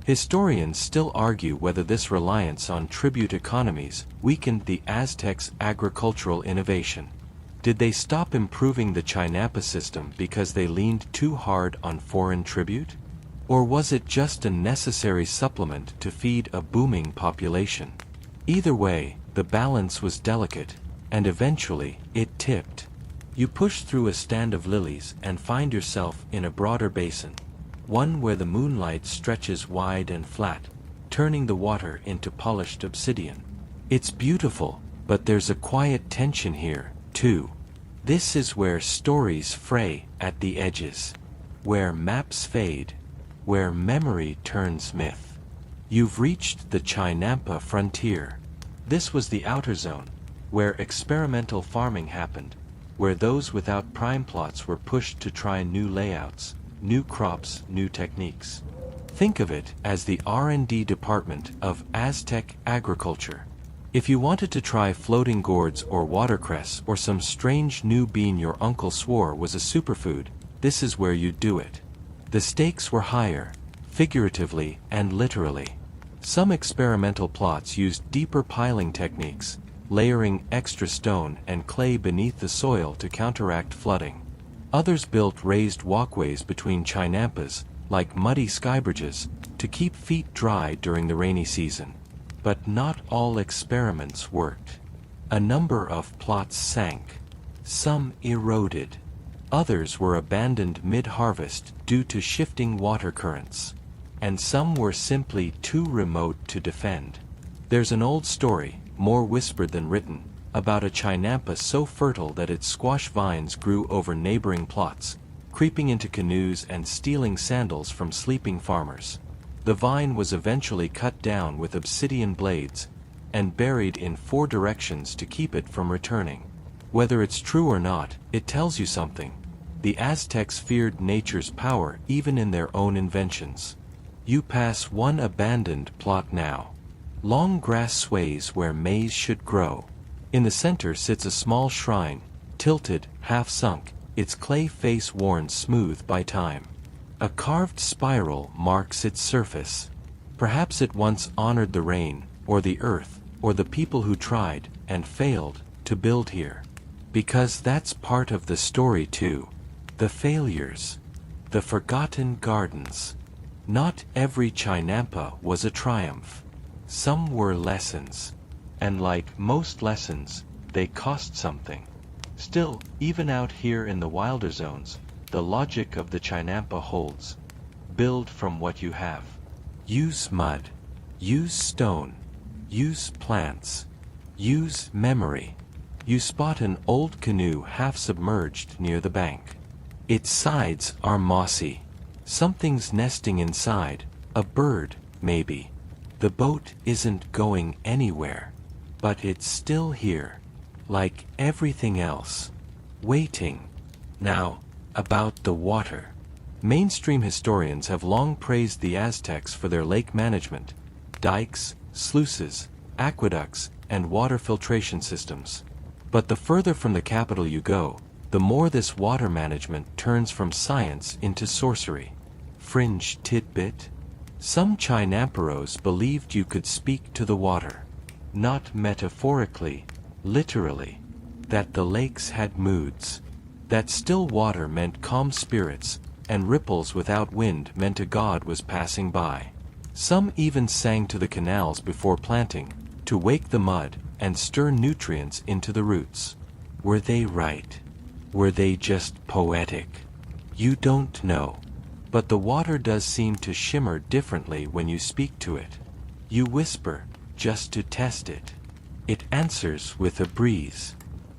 Historians still argue whether this reliance on tribute economies weakened the Aztecs' agricultural innovation. Did they stop improving the Chinampa system because they leaned too hard on foreign tribute? Or was it just a necessary supplement to feed a booming population? Either way, the balance was delicate, and eventually, it tipped. You push through a stand of lilies and find yourself in a broader basin. One where the moonlight stretches wide and flat, turning the water into polished obsidian. It's beautiful, but there's a quiet tension here, too. This is where stories fray at the edges, where maps fade, where memory turns myth. You've reached the Chinampa frontier. This was the outer zone, where experimental farming happened, where those without prime plots were pushed to try new layouts, new crops, new techniques. Think of it as the R&D department of Aztec agriculture. If you wanted to try floating gourds or watercress or some strange new bean your uncle swore was a superfood, this is where you'd do it. The stakes were higher, figuratively and literally. Some experimental plots used deeper piling techniques, layering extra stone and clay beneath the soil to counteract flooding. Others built raised walkways between Chinampas, like muddy skybridges, to keep feet dry during the rainy season. But not all experiments worked. A number of plots sank. Some eroded. Others were abandoned mid-harvest due to shifting water currents. And some were simply too remote to defend. There's an old story, more whispered than written, about a Chinampa so fertile that its squash vines grew over neighboring plots, creeping into canoes and stealing sandals from sleeping farmers. The vine was eventually cut down with obsidian blades, and buried in 4 directions to keep it from returning. Whether it's true or not, it tells you something. The Aztecs feared nature's power even in their own inventions. You pass one abandoned plot now. Long grass sways where maize should grow. In the center sits a small shrine, tilted, half-sunk, its clay face worn smooth by time. A carved spiral marks its surface. Perhaps it once honored the rain, or the earth, or the people who tried, and failed, to build here. Because that's part of the story too. The failures. The forgotten gardens. Not every Chinampa was a triumph. Some were lessons. And like most lessons, they cost something. Still, even out here in the wilder zones, the logic of the Chinampa holds. Build from what you have. Use mud. Use stone. Use plants. Use memory. You spot an old canoe half submerged near the bank. Its sides are mossy. Something's nesting inside, a bird, maybe. The boat isn't going anywhere. But it's still here, like everything else, waiting. Now, about the water. Mainstream historians have long praised the Aztecs for their lake management, dikes, sluices, aqueducts, and water filtration systems. But the further from the capital you go, the more this water management turns from science into sorcery. Fringe tidbit. Some Chinamperos believed you could speak to the water. Not metaphorically, literally. That the lakes had moods. That still water meant calm spirits, and ripples without wind meant a god was passing by. Some even sang to the canals before planting, to wake the mud and stir nutrients into the roots. Were they right? Were they just poetic? You don't know. But the water does seem to shimmer differently when you speak to it. You whisper, just to test it. It answers with a breeze.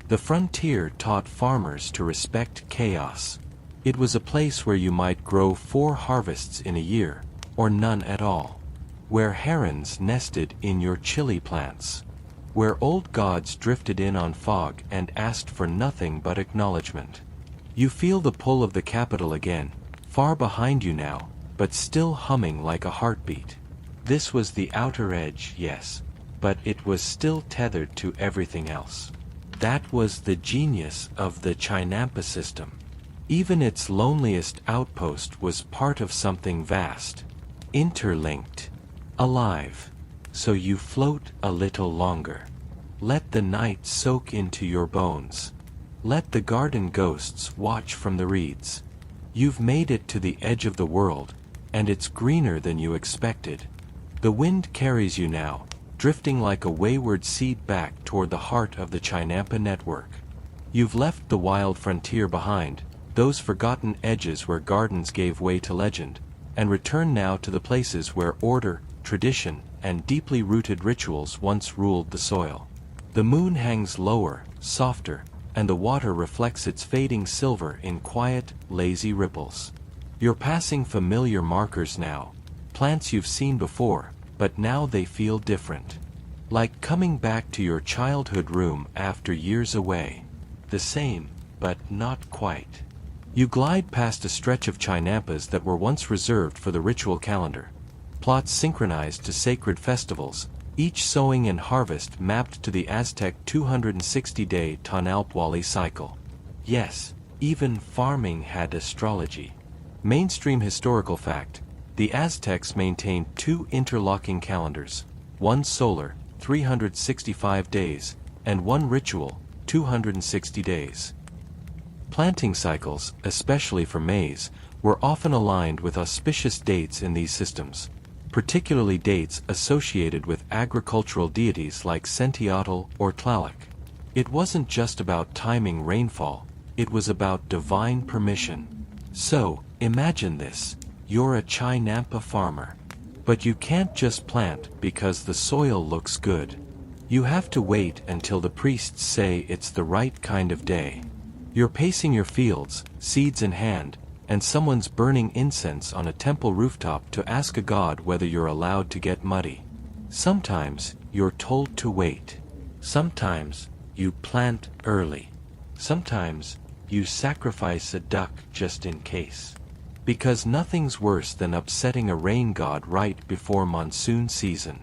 The frontier taught farmers to respect chaos. It was a place where you might grow 4 harvests in a year, or none at all. where herons nested in your chili plants, where old gods drifted in on fog and asked for nothing but acknowledgement. You feel the pull of the capital again, far behind you now, but still humming like a heartbeat. This was the outer edge, yes, but it was still tethered to everything else. That was the genius of the Chinampa system. Even its loneliest outpost was part of something vast, interlinked, alive. So you float a little longer. Let the night soak into your bones. Let the garden ghosts watch from the reeds. You've made it to the edge of the world, and it's greener than you expected. The wind carries you now, drifting like a wayward seed back toward the heart of the Chinampa network. You've left the wild frontier behind, those forgotten edges where gardens gave way to legend, and return now to the places where order, tradition, and deeply rooted rituals once ruled the soil. The moon hangs lower, softer, and the water reflects its fading silver in quiet, lazy ripples. You're passing familiar markers now, plants you've seen before, but now they feel different. Like coming back to your childhood room after years away. The same, but not quite. You glide past a stretch of Chinampas that were once reserved for the ritual calendar. Plots synchronized to sacred festivals, each sowing and harvest mapped to the Aztec 260-day Tonalpwali cycle. Yes, even farming had astrology. Mainstream historical fact, the Aztecs maintained two interlocking calendars, one solar, 365 days, and one ritual, 260 days. Planting cycles, especially for maize, were often aligned with auspicious dates in these systems, particularly dates associated with agricultural deities like Sentiatl or Tlaloc. It wasn't just about timing rainfall, it was about divine permission. So, imagine this, you're a Chinampa farmer. But you can't just plant because the soil looks good. You have to wait until the priests say it's the right kind of day. You're pacing your fields, seeds in hand, and someone's burning incense on a temple rooftop to ask a god whether you're allowed to get muddy. Sometimes, you're told to wait. Sometimes, you plant early. Sometimes, you sacrifice a duck just in case. Because nothing's worse than upsetting a rain god right before monsoon season.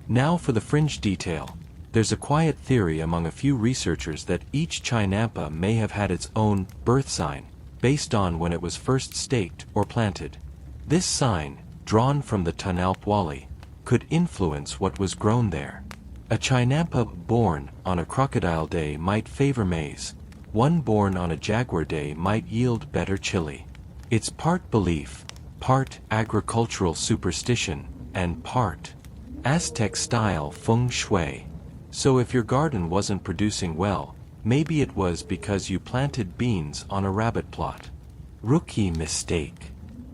Now for the fringe detail. There's a quiet theory among a few researchers that each Chinampa may have had its own birth sign, based on when it was first staked or planted. This sign, drawn from the Tonalpwali, could influence what was grown there. A Chinampa born on a crocodile day might favor maize. One born on a jaguar day might yield better chili. It's part belief, part agricultural superstition, and part Aztec-style feng shui. So if your garden wasn't producing well, maybe it was because you planted beans on a rabbit plot. Rookie mistake.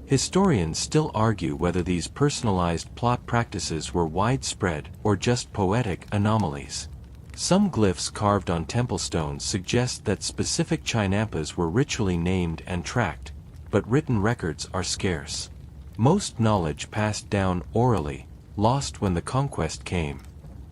Historians still argue whether these personalized plot practices were widespread or just poetic anomalies. Some glyphs carved on temple stones suggest that specific Chinampas were ritually named and tracked, but written records are scarce. Most knowledge passed down orally, lost when the conquest came.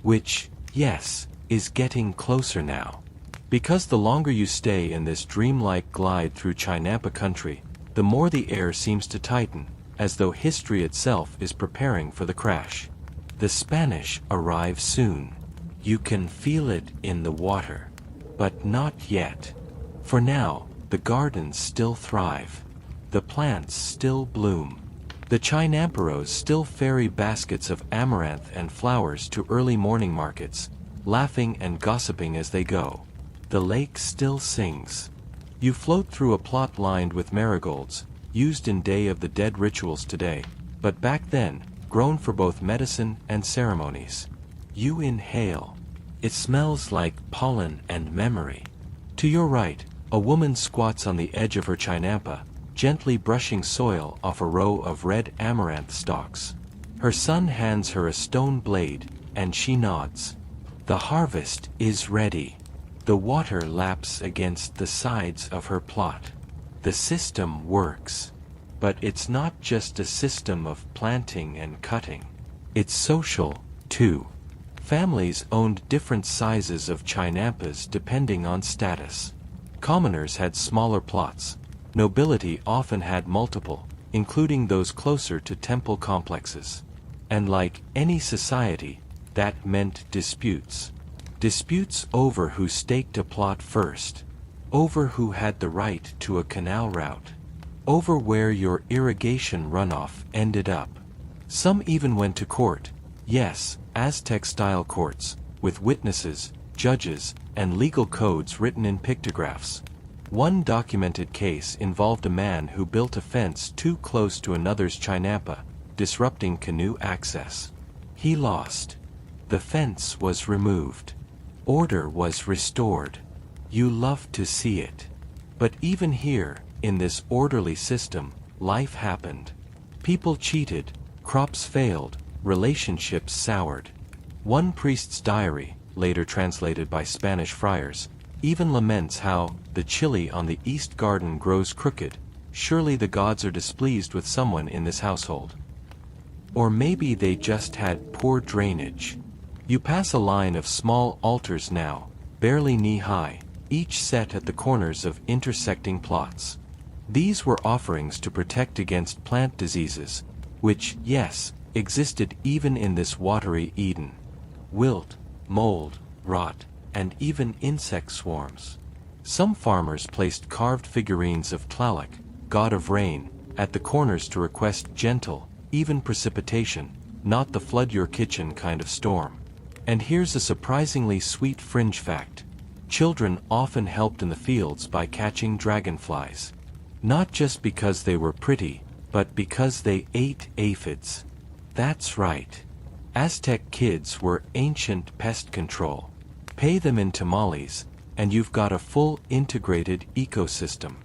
Which, yes, is getting closer now. Because the longer you stay in this dreamlike glide through Chinampa country, the more the air seems to tighten, as though history itself is preparing for the crash. The Spanish arrive soon. You can feel it in the water. But not yet. For now, the gardens still thrive. The plants still bloom. The Chinamperos still ferry baskets of amaranth and flowers to early morning markets, laughing and gossiping as they go. The lake still sings. You float through a plot lined with marigolds, used in Day of the Dead rituals today, but back then, grown for both medicine and ceremonies. You inhale. It smells like pollen and memory. To your right, a woman squats on the edge of her Chinampa, gently brushing soil off a row of red amaranth stalks. Her son hands her a stone blade, and she nods. The harvest is ready. The water laps against the sides of her plot. The system works. But it's not just a system of planting and cutting. It's social, too. Families owned different sizes of chinampas depending on status. Commoners had smaller plots. Nobility often had multiple, including those closer to temple complexes. And like any society, that meant disputes. Disputes over who staked a plot first. Over who had the right to a canal route. Over where your irrigation runoff ended up. Some even went to court. Yes, Aztec-style courts, with witnesses, judges, and legal codes written in pictographs. One documented case involved a man who built a fence too close to another's chinampa, disrupting canoe access. He lost. The fence was removed. Order was restored. You love to see it. But even here, in this orderly system, life happened. People cheated, crops failed, relationships soured. One priest's diary, later translated by Spanish friars, even laments how the chili on the east garden grows crooked. Surely the gods are displeased with someone in this household. Or maybe they just had poor drainage. You pass a line of small altars now, barely knee-high, each set at the corners of intersecting plots. These were offerings to protect against plant diseases, which, yes, existed even in this watery Eden. Wilt, mold, rot, and even insect swarms. Some farmers placed carved figurines of Tlaloc, god of rain, at the corners to request gentle, even precipitation, not the flood your kitchen kind of storm. And here's a surprisingly sweet fringe fact. Children often helped in the fields by catching dragonflies. Not just because they were pretty, but because they ate aphids. That's right. Aztec kids were ancient pest control. Pay them in tamales, and you've got a full integrated ecosystem.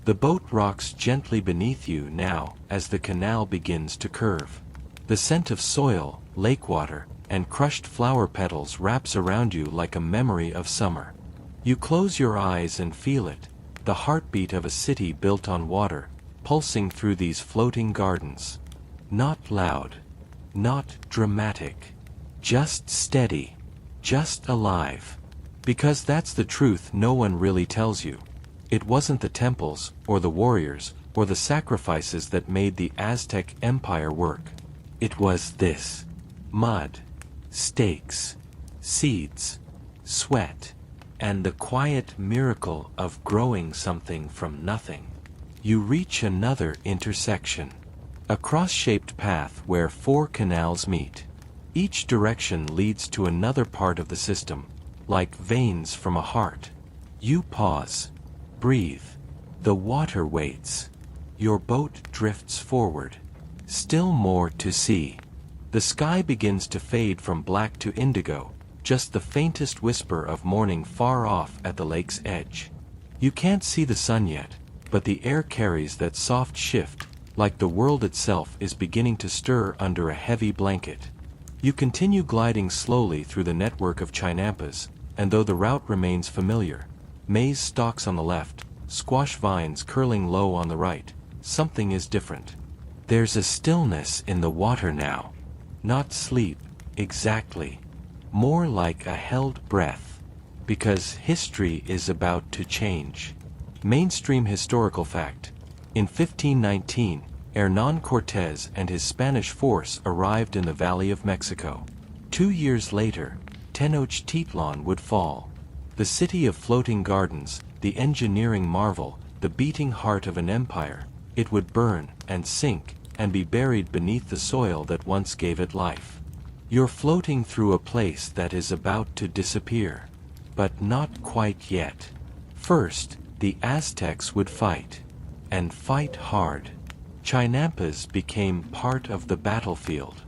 The boat rocks gently beneath you now as the canal begins to curve. The scent of soil, lake water, and crushed flower petals wraps around you like a memory of summer. You close your eyes and feel it, the heartbeat of a city built on water, pulsing through these floating gardens. Not loud, not dramatic, just steady, just alive. Because that's the truth no one really tells you. It wasn't the temples, or the warriors, or the sacrifices that made the Aztec Empire work. It was this. Mud, stakes, seeds, sweat, and the quiet miracle of growing something from nothing. You reach another intersection. A cross-shaped path where 4 canals meet. Each direction leads to another part of the system, like veins from a heart. You pause. Breathe. The water waits. Your boat drifts forward. Still more to see. The sky begins to fade from black to indigo, just the faintest whisper of morning far off at the lake's edge. You can't see the sun yet, but the air carries that soft shift, like the world itself is beginning to stir under a heavy blanket. You continue gliding slowly through the network of chinampas, and though the route remains familiar, maize stalks on the left, squash vines curling low on the right, something is different. There's a stillness in the water now. Not sleep, exactly. More like a held breath. Because history is about to change. Mainstream historical fact. In 1519, Hernán Cortés and his Spanish force arrived in the Valley of Mexico. 2 years later, Tenochtitlan would fall. The city of floating gardens, the engineering marvel, the beating heart of an empire, it would burn and sink and be buried beneath the soil that once gave it life. You're floating through a place that is about to disappear. But not quite yet. First, the Aztecs would fight. And fight hard. Chinampas became part of the battlefield.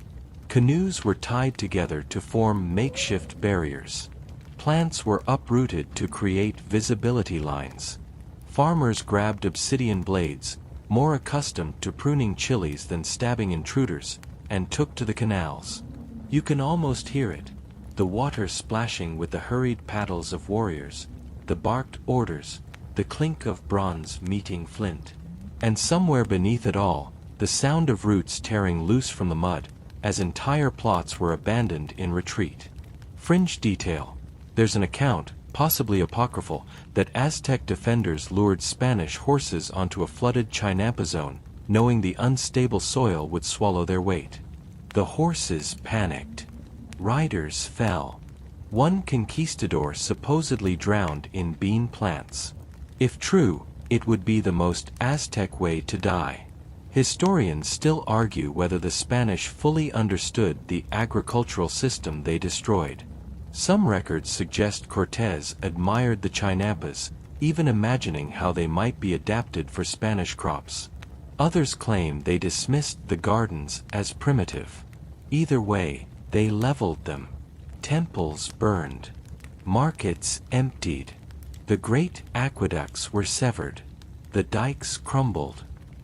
Canoes were tied together to form makeshift barriers. Plants were uprooted to create visibility lines. Farmers grabbed obsidian blades, more accustomed to pruning chilies than stabbing intruders, and took to the canals. You can almost hear it, the water splashing with the hurried paddles of warriors, the barked orders, the clink of bronze meeting flint. And somewhere beneath it all, the sound of roots tearing loose from the mud, as entire plots were abandoned in retreat. Fringe detail. There's an account, possibly apocryphal, that Aztec defenders lured Spanish horses onto a flooded Chinampa zone, knowing the unstable soil would swallow their weight. The horses panicked. Riders fell. One conquistador supposedly drowned in bean plants. If true, it would be the most Aztec way to die. Historians still argue whether the Spanish fully understood the agricultural system they destroyed. Some records suggest Cortés admired the Chinampas, even imagining how they might be adapted for Spanish crops. Others claim they dismissed the gardens as primitive. Either way, they leveled them. Temples burned. Markets emptied. The great aqueducts were severed. The dikes crumbled.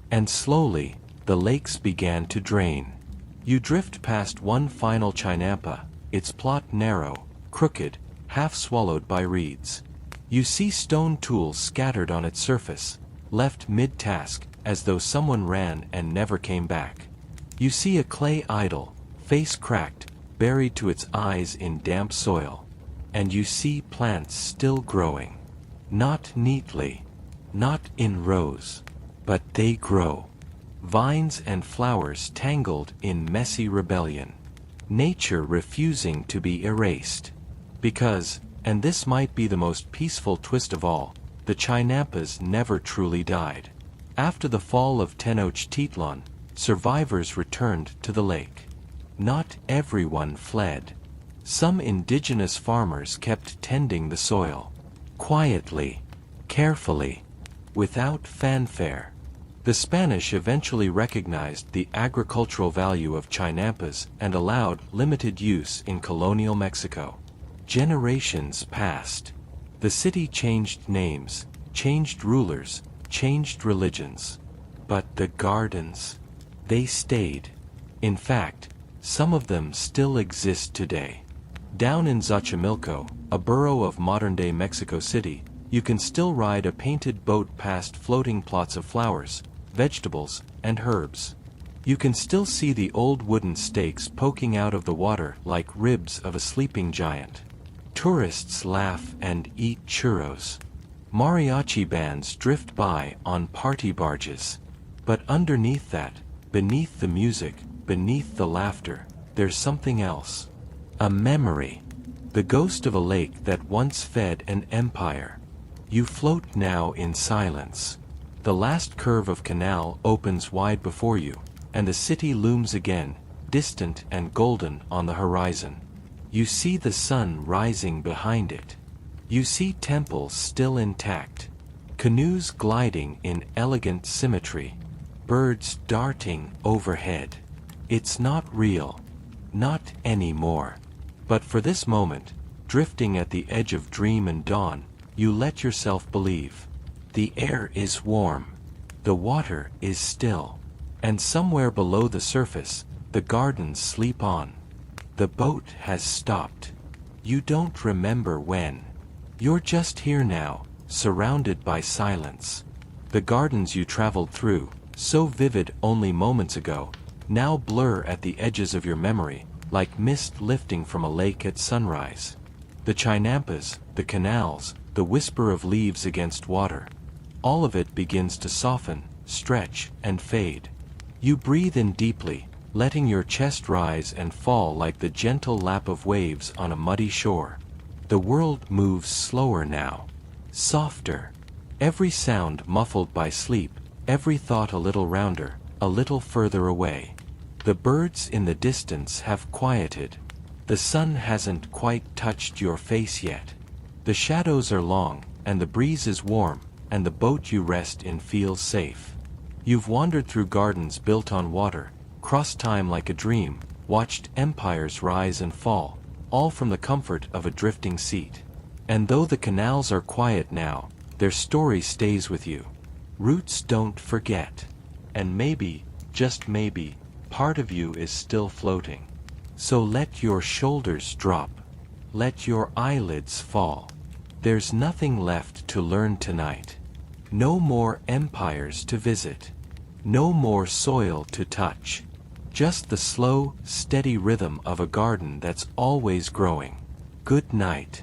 And slowly, the lakes began to drain. You drift past one final Chinampa, its plot narrow, crooked, half swallowed by reeds. You see stone tools scattered on its surface, left mid-task, as though someone ran and never came back. You see a clay idol, face cracked, buried to its eyes in damp soil. And you see plants still growing. Not neatly, not in rows. But they grow. Vines and flowers tangled in messy rebellion. Nature refusing to be erased. Because, and this might be the most peaceful twist of all, the Chinampas never truly died. After the fall of Tenochtitlan, survivors returned to the lake. Not everyone fled. Some indigenous farmers kept tending the soil. Quietly, carefully, without fanfare. The Spanish eventually recognized the agricultural value of Chinampas and allowed limited use in colonial Mexico. Generations passed. The city changed names, changed rulers, changed religions. But the gardens, they stayed. In fact, some of them still exist today. Down in Xochimilco, a borough of modern-day Mexico City, you can still ride a painted boat past floating plots of flowers, vegetables, and herbs. You can still see the old wooden stakes poking out of the water like ribs of a sleeping giant. Tourists laugh and eat churros. Mariachi bands drift by on party barges. But underneath that, beneath the music, beneath the laughter, there's something else. A memory. The ghost of a lake that once fed an empire. You float now in silence. The last curve of canal opens wide before you, and the city looms again, distant and golden on the horizon. You see the sun rising behind it. You see temples still intact, canoes gliding in elegant symmetry, birds darting overhead. It's not real, not anymore. But for this moment, drifting at the edge of dream and dawn, you let yourself believe. The air is warm. The water is still. And somewhere below the surface, the gardens sleep on. The boat has stopped. You don't remember when. You're just here now, surrounded by silence. The gardens you traveled through, so vivid only moments ago, now blur at the edges of your memory, like mist lifting from a lake at sunrise. The Chinampas, the canals, the whisper of leaves against water. All of it begins to soften, stretch, and fade. You breathe in deeply, letting your chest rise and fall like the gentle lap of waves on a muddy shore. The world moves slower now. Softer. Every sound muffled by sleep, every thought a little rounder, a little further away. The birds in the distance have quieted. The sun hasn't quite touched your face yet. The shadows are long, and the breeze is warm, and the boat you rest in feels safe. You've wandered through gardens built on water, crossed time like a dream, watched empires rise and fall, all from the comfort of a drifting seat. And though the canals are quiet now, their story stays with you. Roots don't forget. And maybe, just maybe, part of you is still floating. So let your shoulders drop. Let your eyelids fall. There's nothing left to learn tonight. No more empires to visit. No more soil to touch. Just the slow, steady rhythm of a garden that's always growing. Good night.